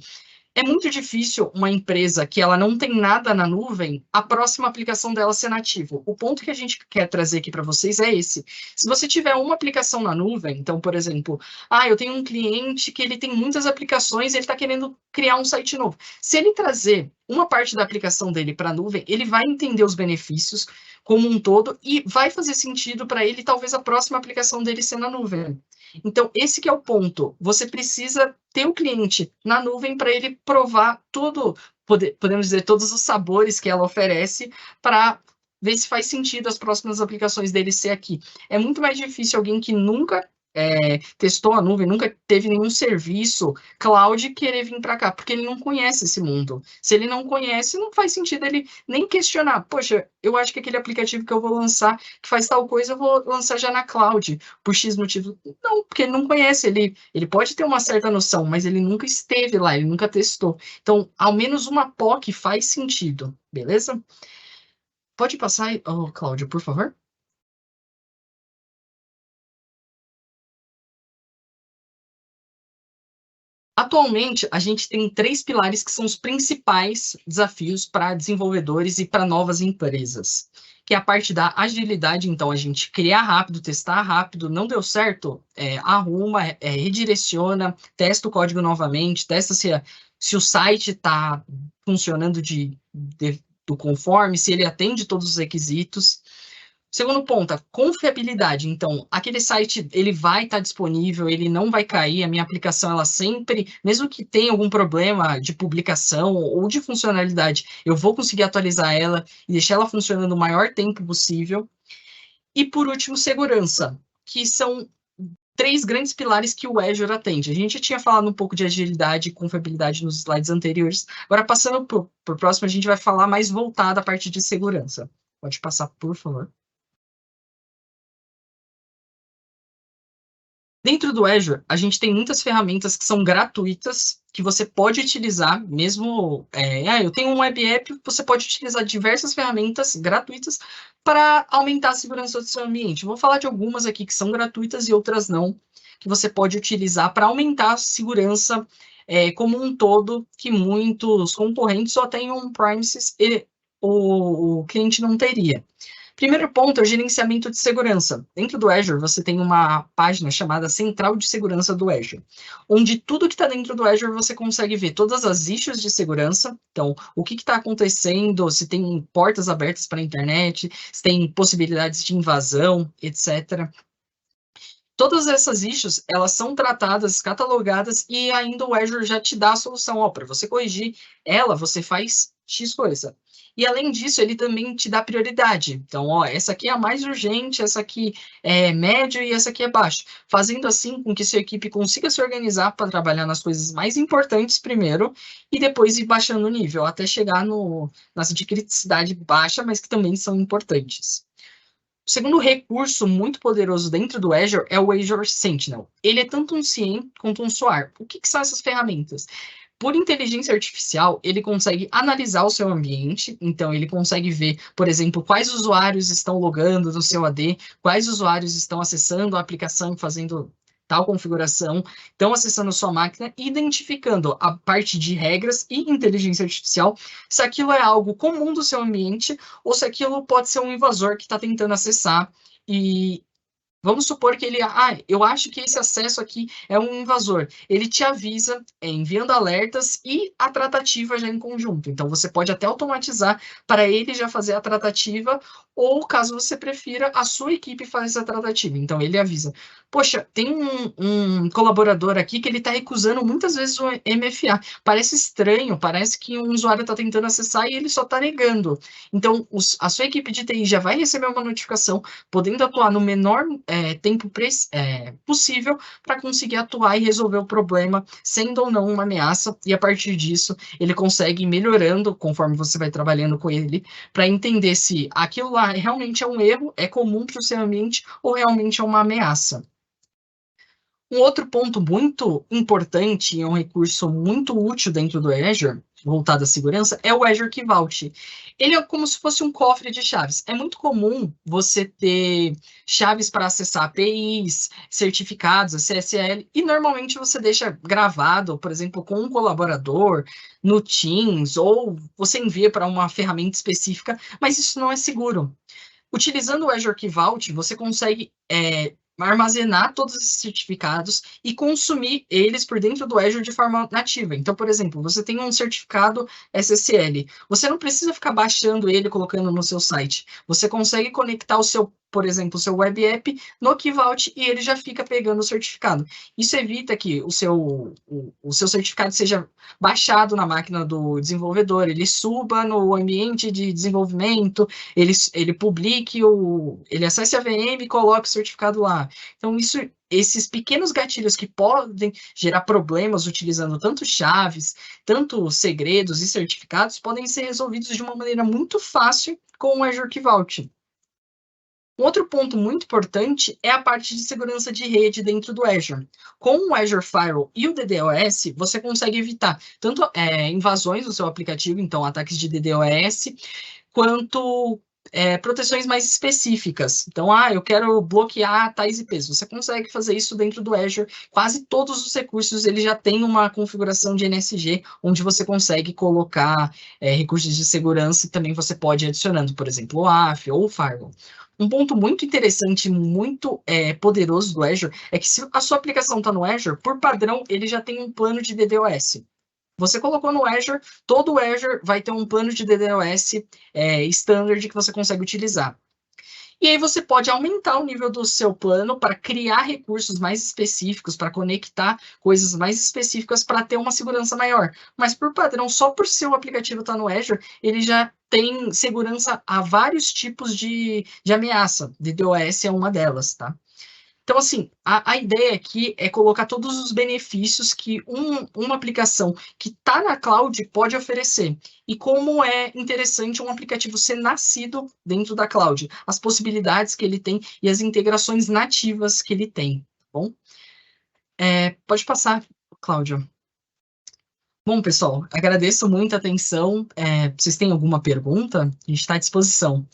Speaker 3: É muito difícil uma empresa que ela não tem nada na nuvem, a próxima aplicação dela ser nativa. O ponto que a gente quer trazer aqui para vocês é esse. Se você tiver uma aplicação na nuvem, então, por exemplo, eu tenho um cliente que ele tem muitas aplicações e ele está querendo criar um site novo. Se ele trazer uma parte da aplicação dele para a nuvem, ele vai entender os benefícios como um todo e vai fazer sentido para ele, talvez, a próxima aplicação dele ser na nuvem. Então, esse que é o ponto. Você precisa ter o cliente na nuvem para ele provar tudo, podemos dizer, todos os sabores que ela oferece para ver se faz sentido as próximas aplicações dele ser aqui. É muito mais difícil alguém que nunca testou a nuvem, nunca teve nenhum serviço cloud querer vir para cá, porque ele não conhece esse mundo. Se ele não conhece, não faz sentido ele nem questionar. Poxa, eu acho que aquele aplicativo que eu vou lançar, que faz tal coisa, eu vou lançar já na cloud, por X motivo. Não, porque ele não conhece, ele pode ter uma certa noção, mas ele nunca esteve lá, ele nunca testou. Então, ao menos uma POC faz sentido, beleza? Pode passar, Cláudio, por favor? Atualmente, a gente tem 3 pilares que são os principais desafios para desenvolvedores e para novas empresas, que é a parte da agilidade, então a gente criar rápido, testar rápido, não deu certo, arruma, redireciona, testa o código novamente, testa se o site está funcionando do conforme, se ele atende todos os requisitos. Segundo ponto, a confiabilidade. Então, aquele site, ele vai estar disponível, ele não vai cair, a minha aplicação, ela sempre, mesmo que tenha algum problema de publicação ou de funcionalidade, eu vou conseguir atualizar ela e deixar ela funcionando o maior tempo possível. E, por último, segurança, que são 3 grandes pilares que o Azure atende. A gente já tinha falado um pouco de agilidade e confiabilidade nos slides anteriores. Agora, passando para o próximo, a gente vai falar mais voltado à parte de segurança. Pode passar, por favor. Dentro do Azure, a gente tem muitas ferramentas que são gratuitas, que você pode utilizar, mesmo... eu tenho um web app, você pode utilizar diversas ferramentas gratuitas para aumentar a segurança do seu ambiente. Vou falar de algumas aqui que são gratuitas e outras não, que você pode utilizar para aumentar a segurança como um todo, que muitos concorrentes só têm on-premises e o cliente não teria. Primeiro ponto é o gerenciamento de segurança. Dentro do Azure, você tem uma página chamada Central de Segurança do Azure, onde tudo que está dentro do Azure você consegue ver todas as issues de segurança. Então, o que está acontecendo, se tem portas abertas para a internet, se tem possibilidades de invasão, etc. Todas essas issues, elas são tratadas, catalogadas, e ainda o Azure já te dá a solução. Ó, para você corrigir ela, você faz X coisa. E além disso, ele também te dá prioridade. Então, ó, essa aqui é a mais urgente, essa aqui é médio e essa aqui é baixo. Fazendo assim com que sua equipe consiga se organizar para trabalhar nas coisas mais importantes primeiro e depois ir baixando o nível, até chegar nas de criticidade baixa, mas que também são importantes. O segundo recurso muito poderoso dentro do Azure é o Azure Sentinel. Ele é tanto um CIEM quanto um SOAR. O que são essas ferramentas? Por inteligência artificial, ele consegue analisar o seu ambiente, então ele consegue ver, por exemplo, quais usuários estão logando no seu AD, quais usuários estão acessando a aplicação, fazendo tal configuração, estão acessando a sua máquina, identificando a parte de regras e inteligência artificial, se aquilo é algo comum do seu ambiente ou se aquilo pode ser um invasor que está tentando acessar e vamos supor que ele, eu acho que esse acesso aqui é um invasor. Ele te avisa, enviando alertas e a tratativa já em conjunto. Então, você pode até automatizar para ele já fazer a tratativa, ou, caso você prefira, a sua equipe faz a tratativa. Então, ele avisa, poxa, tem um colaborador aqui que ele está recusando muitas vezes o MFA. Parece estranho, parece que um usuário está tentando acessar e ele só está negando. Então, a sua equipe de TI já vai receber uma notificação, podendo atuar no menor tempo possível para conseguir atuar e resolver o problema, sendo ou não uma ameaça, e a partir disso ele consegue ir melhorando conforme você vai trabalhando com ele, para entender se aquilo lá realmente é um erro, é comum para o seu ambiente ou realmente é uma ameaça. Um outro ponto muito importante e um recurso muito útil dentro do Azure, voltado à segurança, é o Azure Key Vault. Ele é como se fosse um cofre de chaves. É muito comum você ter chaves para acessar APIs, certificados, SSL, e normalmente você deixa gravado, por exemplo, com um colaborador no Teams, ou você envia para uma ferramenta específica, mas isso não é seguro. Utilizando o Azure Key Vault, você consegue armazenar todos esses certificados e consumir eles por dentro do Azure de forma nativa. Então, por exemplo, você tem um certificado SSL. Você não precisa ficar baixando ele e colocando no seu site. Você consegue conectar o seu, por exemplo, o seu web app no Key Vault e ele já fica pegando o certificado. Isso evita que o seu certificado seja baixado na máquina do desenvolvedor, ele suba no ambiente de desenvolvimento, ele publique, ele acesse a VM e coloque o certificado lá. Então, esses pequenos gatilhos que podem gerar problemas utilizando tanto chaves, tanto segredos e certificados, podem ser resolvidos de uma maneira muito fácil com o Azure Key Vault. Um outro ponto muito importante é a parte de segurança de rede dentro do Azure. Com o Azure Firewall e o DDoS, você consegue evitar tanto invasões do seu aplicativo, então ataques de DDoS, quanto proteções mais específicas. Então, eu quero bloquear tais IPs. Você consegue fazer isso dentro do Azure. Quase todos os recursos ele já tem uma configuração de NSG, onde você consegue colocar recursos de segurança e também você pode ir adicionando, por exemplo, o AF ou o Firewall. Um ponto muito interessante, muito poderoso do Azure, é que se a sua aplicação está no Azure, por padrão, ele já tem um plano de DDoS. Você colocou no Azure, todo o Azure vai ter um plano de DDoS standard que você consegue utilizar. E aí você pode aumentar o nível do seu plano para criar recursos mais específicos, para conectar coisas mais específicas para ter uma segurança maior. Mas por padrão, só por seu aplicativo estar no Azure, ele já tem segurança a vários tipos de ameaça. DDoS é uma delas, tá? Então, assim, a ideia aqui é colocar todos os benefícios que uma aplicação que está na cloud pode oferecer. E como é interessante um aplicativo ser nascido dentro da cloud. As possibilidades que ele tem e as integrações nativas que ele tem. Tá bom? Pode passar, Cláudio. Bom, pessoal, agradeço muito a atenção. Vocês têm alguma pergunta? A gente está à disposição.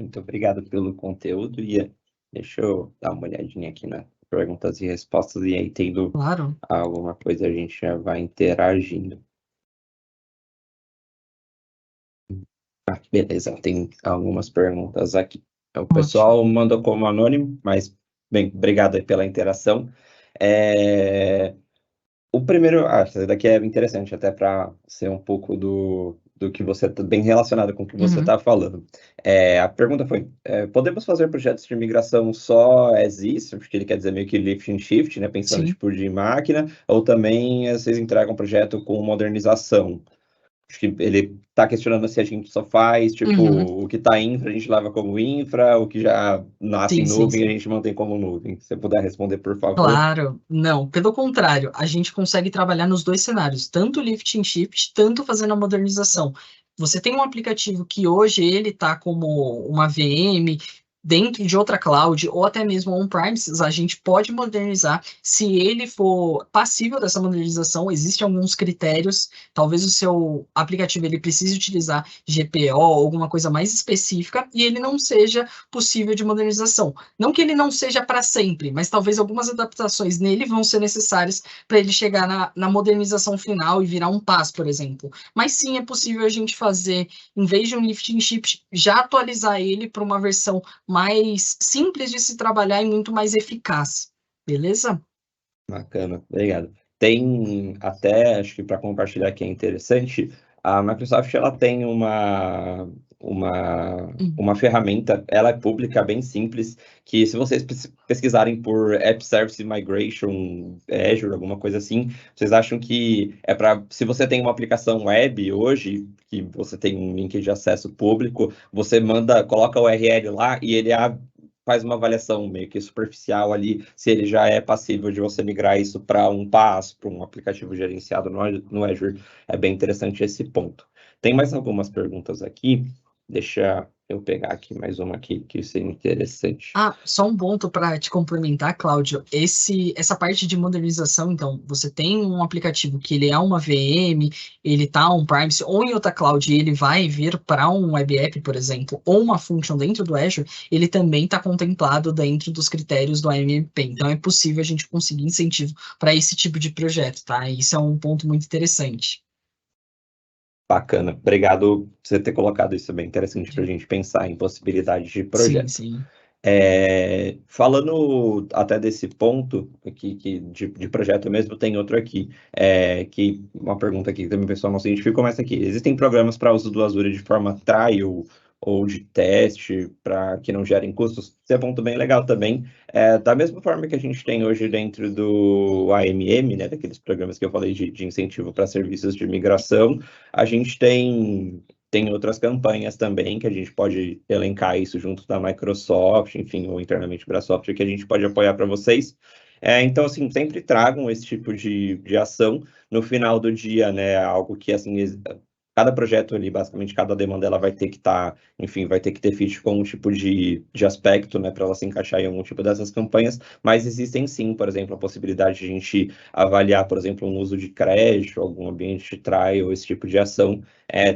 Speaker 1: Muito obrigado pelo conteúdo, Ian. Deixa eu dar uma olhadinha aqui nas perguntas e respostas, e aí, tendo alguma coisa, a gente já vai interagindo. Beleza, tem algumas perguntas aqui. O pessoal mandou como anônimo, mas, bem, obrigado aí pela interação. O primeiro, essa daqui é interessante, até para ser um pouco do que você está bem relacionado com o que você está falando. A pergunta foi, podemos fazer projetos de migração só as is, porque ele quer dizer meio que lift and shift, né, pensando tipo de máquina, ou também vocês entregam um projeto com modernização? Acho que ele está questionando se a gente só faz, tipo, o que está infra, a gente leva como infra, o que já nasce em nuvem, a gente mantém como nuvem. Se você puder responder, por favor.
Speaker 3: Claro, não, pelo contrário, a gente consegue trabalhar nos dois cenários, tanto lift and shift, tanto fazendo a modernização. Você tem um aplicativo que hoje ele está como uma VM, dentro de outra cloud, ou até mesmo on-premises, a gente pode modernizar. Se ele for passível dessa modernização, existem alguns critérios. Talvez o seu aplicativo ele precise utilizar GPO, alguma coisa mais específica, e ele não seja possível de modernização. Não que ele não seja para sempre, mas talvez algumas adaptações nele vão ser necessárias para ele chegar na modernização final e virar um PaaS, por exemplo. Mas sim, é possível a gente fazer, em vez de um lift and shift, já atualizar ele para uma versão mais simples de se trabalhar e muito mais eficaz. Beleza?
Speaker 1: Bacana, obrigado. Tem até, acho que para compartilhar aqui é interessante, a Microsoft ela tem uma ferramenta, ela é pública, bem simples, que se vocês pesquisarem por App Service Migration, Azure, alguma coisa assim, vocês acham que é para, se você tem uma aplicação web hoje, que você tem um link de acesso público, você coloca o URL lá e ele faz uma avaliação meio que superficial ali, se ele já é passível de você migrar isso para um PaaS, para um aplicativo gerenciado no Azure. É bem interessante esse ponto. Tem mais algumas perguntas aqui. Deixa eu pegar aqui mais uma aqui, que isso é interessante.
Speaker 3: Só um ponto para te complementar, Cláudio. Essa parte de modernização, então, você tem um aplicativo que ele é uma VM, ele está on-premise ou em outra cloud e ele vai vir para um web app, por exemplo, ou uma function dentro do Azure, ele também está contemplado dentro dos critérios do AMP. Então, é possível a gente conseguir incentivo para esse tipo de projeto, tá? Isso é um ponto muito interessante.
Speaker 1: Bacana, obrigado por você ter colocado isso, bem interessante para a gente pensar em possibilidades de projeto.
Speaker 3: Sim.
Speaker 1: Falando até desse ponto aqui de projeto mesmo, tem outro aqui, que uma pergunta aqui que também o pessoal não se identificou, mas aqui, existem programas para uso do Azure de forma trial ou de teste para que não gerem custos? Esse é um ponto bem legal também. Da mesma forma que a gente tem hoje dentro do AMM, né, daqueles programas que eu falei de incentivo para serviços de migração, a gente tem outras campanhas também que a gente pode elencar isso junto da Microsoft, enfim, ou internamente para a Software, que a gente pode apoiar para vocês. Então, assim, sempre tragam esse tipo de ação no final do dia, né? Algo que, assim, cada projeto ali, basicamente, cada demanda, ela vai ter que estar, enfim, vai ter que ter fit com um tipo de aspecto, né, para ela se encaixar em algum tipo dessas campanhas, mas existem sim, por exemplo, a possibilidade de a gente avaliar, por exemplo, um uso de crédito, algum ambiente de trial, esse tipo de ação,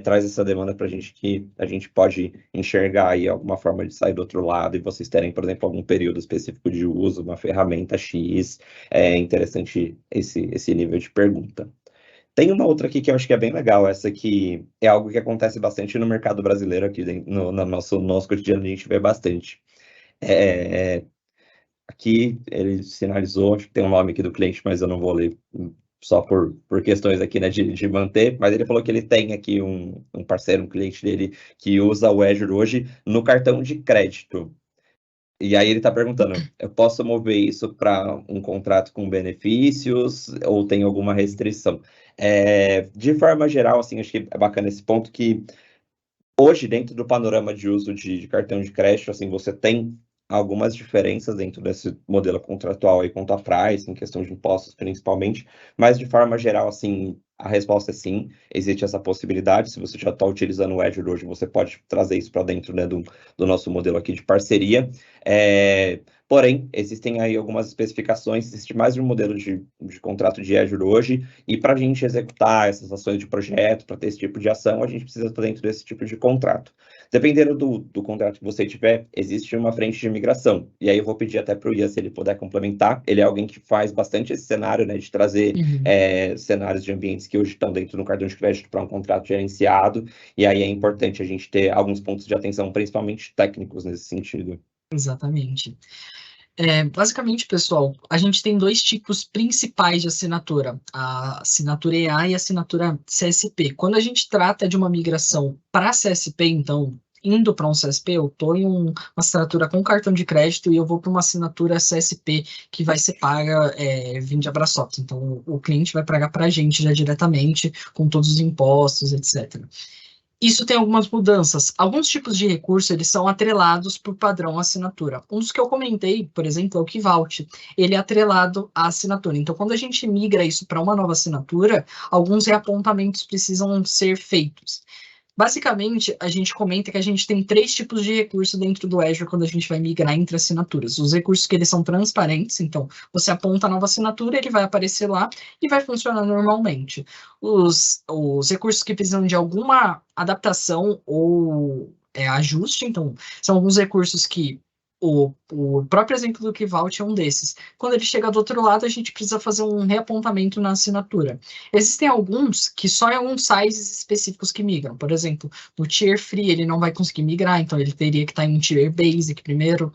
Speaker 1: traz essa demanda para a gente que a gente pode enxergar aí alguma forma de sair do outro lado e vocês terem, por exemplo, algum período específico de uso, uma ferramenta X, é interessante esse nível de pergunta. Tem uma outra aqui que eu acho que é bem legal, essa aqui é algo que acontece bastante no mercado brasileiro aqui, no nosso cotidiano a gente vê bastante. Aqui ele sinalizou, acho que tem um nome aqui do cliente, mas eu não vou ler só por questões aqui, né, de manter, mas ele falou que ele tem aqui um parceiro, um cliente dele que usa o Azure hoje no cartão de crédito. E aí ele está perguntando, eu posso mover isso para um contrato com benefícios ou tem alguma restrição? De forma geral, assim, acho que é bacana esse ponto que hoje, dentro do panorama de uso de cartão de crédito, assim, você tem algumas diferenças dentro desse modelo contratual aí quanto a price, em questão de impostos principalmente, mas de forma geral, assim, a resposta é sim, existe essa possibilidade. Se você já está utilizando o Azure hoje, você pode trazer isso para dentro, né, do nosso modelo aqui de parceria. Porém, existem aí algumas especificações, existe mais de um modelo de contrato de Azure hoje, e para a gente executar essas ações de projeto, para ter esse tipo de ação, a gente precisa estar dentro desse tipo de contrato. Dependendo do contrato que você tiver, existe uma frente de migração. E aí eu vou pedir até para o Ian, se ele puder complementar. Ele é alguém que faz bastante esse cenário, né, de trazer cenários de ambientes que hoje estão dentro do cartão de crédito para um contrato gerenciado. E aí é importante a gente ter alguns pontos de atenção, principalmente técnicos nesse sentido.
Speaker 3: Exatamente. Basicamente, pessoal, a gente tem dois tipos principais de assinatura, a assinatura EA e a assinatura CSP. Quando a gente trata de uma migração para CSP, então, indo para um CSP, eu estou em uma assinatura com cartão de crédito e eu vou para uma assinatura CSP que vai ser paga vindo de Abrasoft. Então, o cliente vai pagar para a gente já diretamente, com todos os impostos, etc. Isso tem algumas mudanças. Alguns tipos de recurso, eles são atrelados por padrão assinatura. Um dos que eu comentei, por exemplo, é o Kvault. Ele é atrelado à assinatura. Então, quando a gente migra isso para uma nova assinatura, alguns reapontamentos precisam ser feitos. Basicamente, a gente comenta que a gente tem 3 tipos de recurso dentro do Azure quando a gente vai migrar entre assinaturas. Os recursos que eles são transparentes, então você aponta a nova assinatura, ele vai aparecer lá e vai funcionar normalmente. Os recursos que precisam de alguma adaptação ou ajuste, então são alguns recursos que o próprio exemplo do Kvault é um desses. Quando ele chega do outro lado, a gente precisa fazer um reapontamento na assinatura. Existem alguns que só em alguns sizes específicos que migram. Por exemplo, no Tier Free ele não vai conseguir migrar, então ele teria que estar em um Tier Basic primeiro.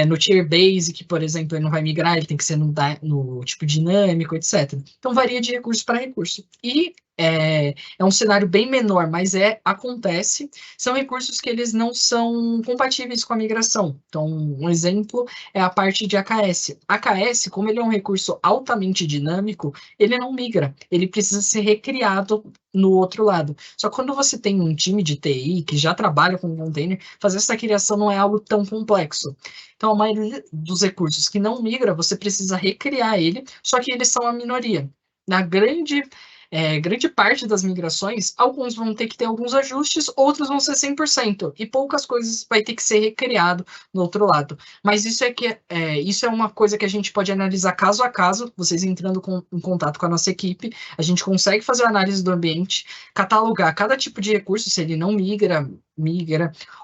Speaker 3: No Tier Basic, por exemplo, ele não vai migrar, ele tem que ser no tipo dinâmico, etc. Então varia de recurso para recurso. E é um cenário bem menor, mas acontece. São recursos que eles não são compatíveis com a migração. Então, um exemplo é a parte de AKS. AKS, como ele é um recurso altamente dinâmico, ele não migra. Ele precisa ser recriado no outro lado. Só que quando você tem um time de TI que já trabalha com container, fazer essa criação não é algo tão complexo. Então, a maioria dos recursos que não migra, você precisa recriar ele, só que eles são a minoria. Na grande parte das migrações, alguns vão ter que ter alguns ajustes, outros vão ser 100%, e poucas coisas vai ter que ser recriado no outro lado. Mas isso é uma coisa que a gente pode analisar caso a caso, vocês entrando em contato com a nossa equipe, a gente consegue fazer a análise do ambiente, catalogar cada tipo de recurso, se ele não migra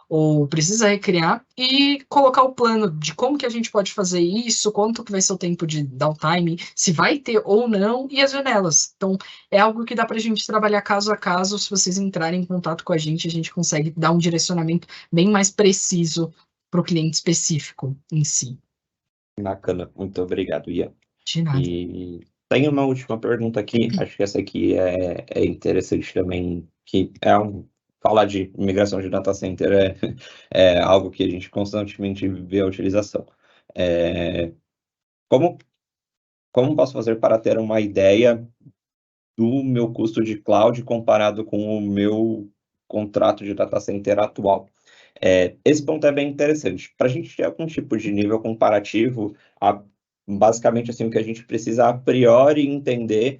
Speaker 3: ou precisa recriar, e colocar o plano de como que a gente pode fazer isso, quanto que vai ser o tempo de downtime, se vai ter ou não, e as janelas. Então, é algo que dá para a gente trabalhar caso a caso. Se vocês entrarem em contato com a gente consegue dar um direcionamento bem mais preciso para o cliente específico em si.
Speaker 1: Bacana, muito obrigado, Ian.
Speaker 3: De nada.
Speaker 1: E tem uma última pergunta aqui, acho que essa aqui é interessante também, que falar de migração de data center é algo que a gente constantemente vê a utilização. Como posso fazer para ter uma ideia do meu custo de cloud comparado com o meu contrato de data center atual? Esse ponto é bem interessante. Para a gente ter algum tipo de nível comparativo, basicamente assim, o que a gente precisa a priori entender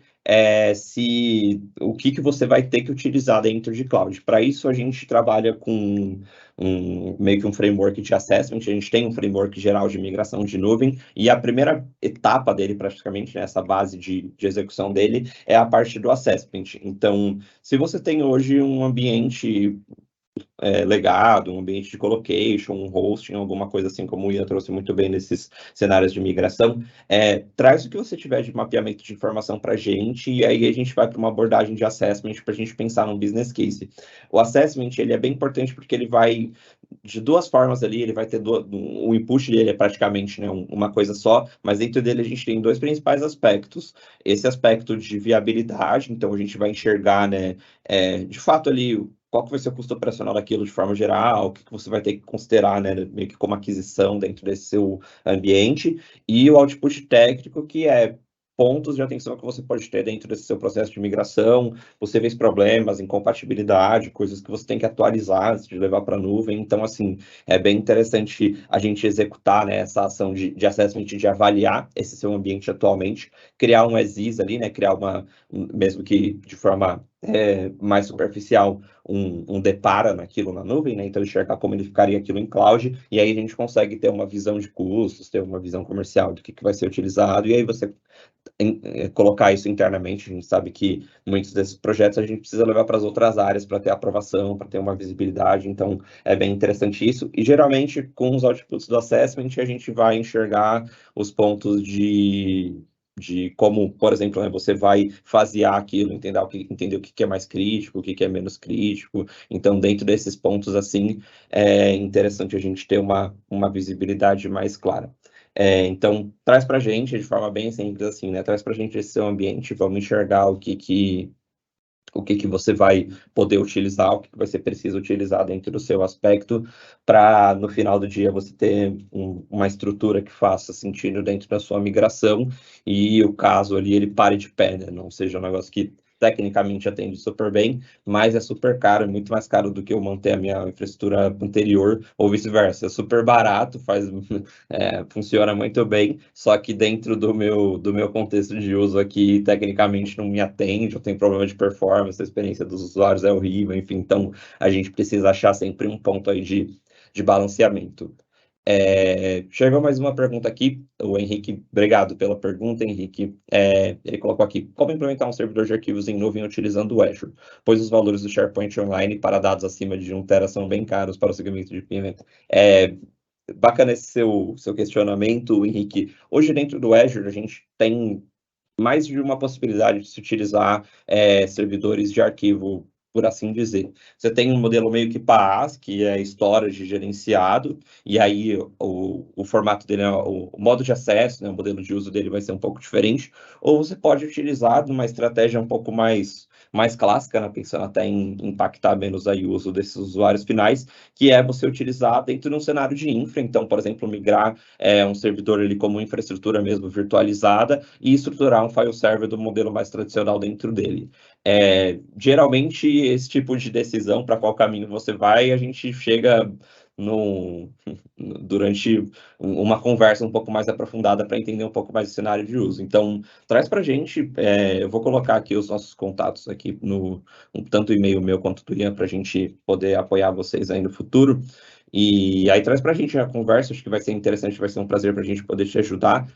Speaker 1: o que você vai ter que utilizar dentro de cloud. Para isso, a gente trabalha com meio que um framework de assessment. A gente tem um framework geral de migração de nuvem, e a primeira etapa dele, praticamente, né, essa base de execução dele, é a parte do assessment. Então, se você tem hoje um ambiente legado, um ambiente de colocation, um hosting, alguma coisa assim, como o Ian trouxe muito bem nesses cenários de migração, traz o que você tiver de mapeamento de informação para a gente, e aí a gente vai para uma abordagem de assessment para a gente pensar num business case. O assessment, ele é bem importante porque ele vai de duas formas ali, ele vai ter o input dele é praticamente, né, uma coisa só, mas dentro dele a gente tem dois principais aspectos. Esse aspecto de viabilidade, então a gente vai enxergar, né, de fato ali, qual que vai ser o custo operacional daquilo de forma geral, o que você vai ter que considerar, né, meio que como aquisição dentro desse seu ambiente, e o output técnico, que é pontos de atenção que você pode ter dentro desse seu processo de migração, possíveis problemas, incompatibilidade, coisas que você tem que atualizar antes de levar para a nuvem. Então, assim, é bem interessante a gente executar, né, essa ação de assessment, de avaliar esse seu ambiente atualmente, criar um as-is ali, né, criar mesmo que de forma mais superficial, um depara naquilo na nuvem, né? Então enxergar como ele ficaria aquilo em cloud, e aí a gente consegue ter uma visão de custos, ter uma visão comercial do que vai ser utilizado, e aí você colocar isso internamente. A gente sabe que muitos desses projetos a gente precisa levar para as outras áreas para ter aprovação, para ter uma visibilidade, então é bem interessante isso, e geralmente com os outputs do assessment a gente vai enxergar os pontos de como, por exemplo, né, você vai fasear aquilo, entender o que é mais crítico, o que é menos crítico. Então, dentro desses pontos, assim, é interessante a gente ter uma visibilidade mais clara. Então, traz para a gente de forma bem simples assim, né? Traz para a gente esse seu ambiente, vamos enxergar o que você vai poder utilizar, o que vai ser preciso utilizar dentro do seu aspecto, para no final do dia você ter uma estrutura que faça sentido dentro da sua migração e o caso ali ele pare de pé, né? Não seja um negócio que tecnicamente atende super bem, mas é super caro, é muito mais caro do que eu manter a minha infraestrutura anterior, ou vice-versa. É super barato, funciona muito bem, só que dentro do meu contexto de uso aqui, tecnicamente não me atende, eu tenho problema de performance, a experiência dos usuários é horrível, enfim, então a gente precisa achar sempre um ponto aí de balanceamento. Chegou mais uma pergunta aqui, o Henrique, obrigado pela pergunta, Henrique. Ele colocou aqui, como implementar um servidor de arquivos em nuvem utilizando o Azure? Pois os valores do SharePoint Online para dados acima de 1 TB são bem caros para o segmento de pagamento. Bacana esse seu questionamento, Henrique. Hoje, dentro do Azure, a gente tem mais de uma possibilidade de se utilizar servidores de arquivo, por assim dizer. Você tem um modelo meio que PaaS, que é storage gerenciado, e aí o formato dele, o modo de acesso, né, o modelo de uso dele vai ser um pouco diferente, ou você pode utilizar uma estratégia um pouco mais clássica, né, pensando até em impactar menos aí o uso desses usuários finais, que é você utilizar dentro de um cenário de infra, então, por exemplo, migrar um servidor ali como infraestrutura mesmo virtualizada e estruturar um file server do modelo mais tradicional dentro dele. Geralmente, esse tipo de decisão, para qual caminho você vai, a gente chega durante uma conversa um pouco mais aprofundada para entender um pouco mais o cenário de uso. Então, traz para a gente, eu vou colocar aqui os nossos contatos aqui tanto o e-mail meu quanto do Ian, para a gente poder apoiar vocês aí no futuro. E aí traz para a gente a conversa, acho que vai ser interessante, vai ser um prazer para a gente poder te ajudar.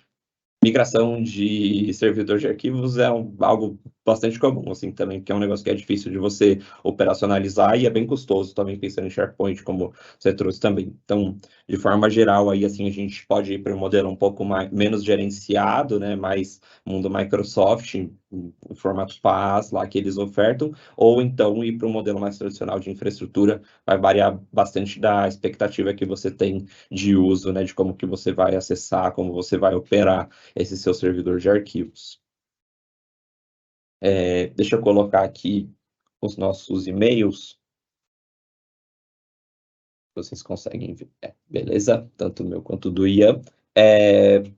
Speaker 1: Migração de servidor de arquivos é algo bastante comum, assim, também, porque é um negócio que é difícil de você operacionalizar e é bem custoso também, pensando em SharePoint, como você trouxe também. Então, de forma geral, aí, assim, a gente pode ir para um modelo um pouco menos gerenciado, né, mais mundo Microsoft, o formato PaaS lá que eles ofertam, ou então ir para um modelo mais tradicional de infraestrutura, vai variar bastante da expectativa que você tem de uso, né, de como que você vai acessar, como você vai operar esse seu servidor de arquivos. Deixa eu colocar aqui os nossos e-mails. Vocês conseguem ver. Beleza? Tanto o meu quanto do Ian.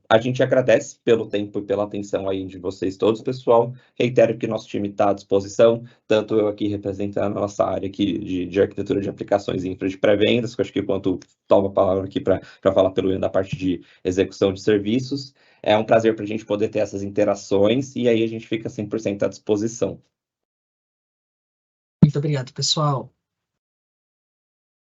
Speaker 1: A gente agradece pelo tempo e pela atenção aí de vocês todos, pessoal. Reitero que nosso time está à disposição, tanto eu aqui representando a nossa área aqui de arquitetura de aplicações e infra de pré-vendas, que eu acho que quanto tomo a palavra aqui para falar pelo Ian da parte de execução de serviços. É um prazer para a gente poder ter essas interações e aí a gente fica 100% à disposição.
Speaker 3: Muito obrigado, pessoal.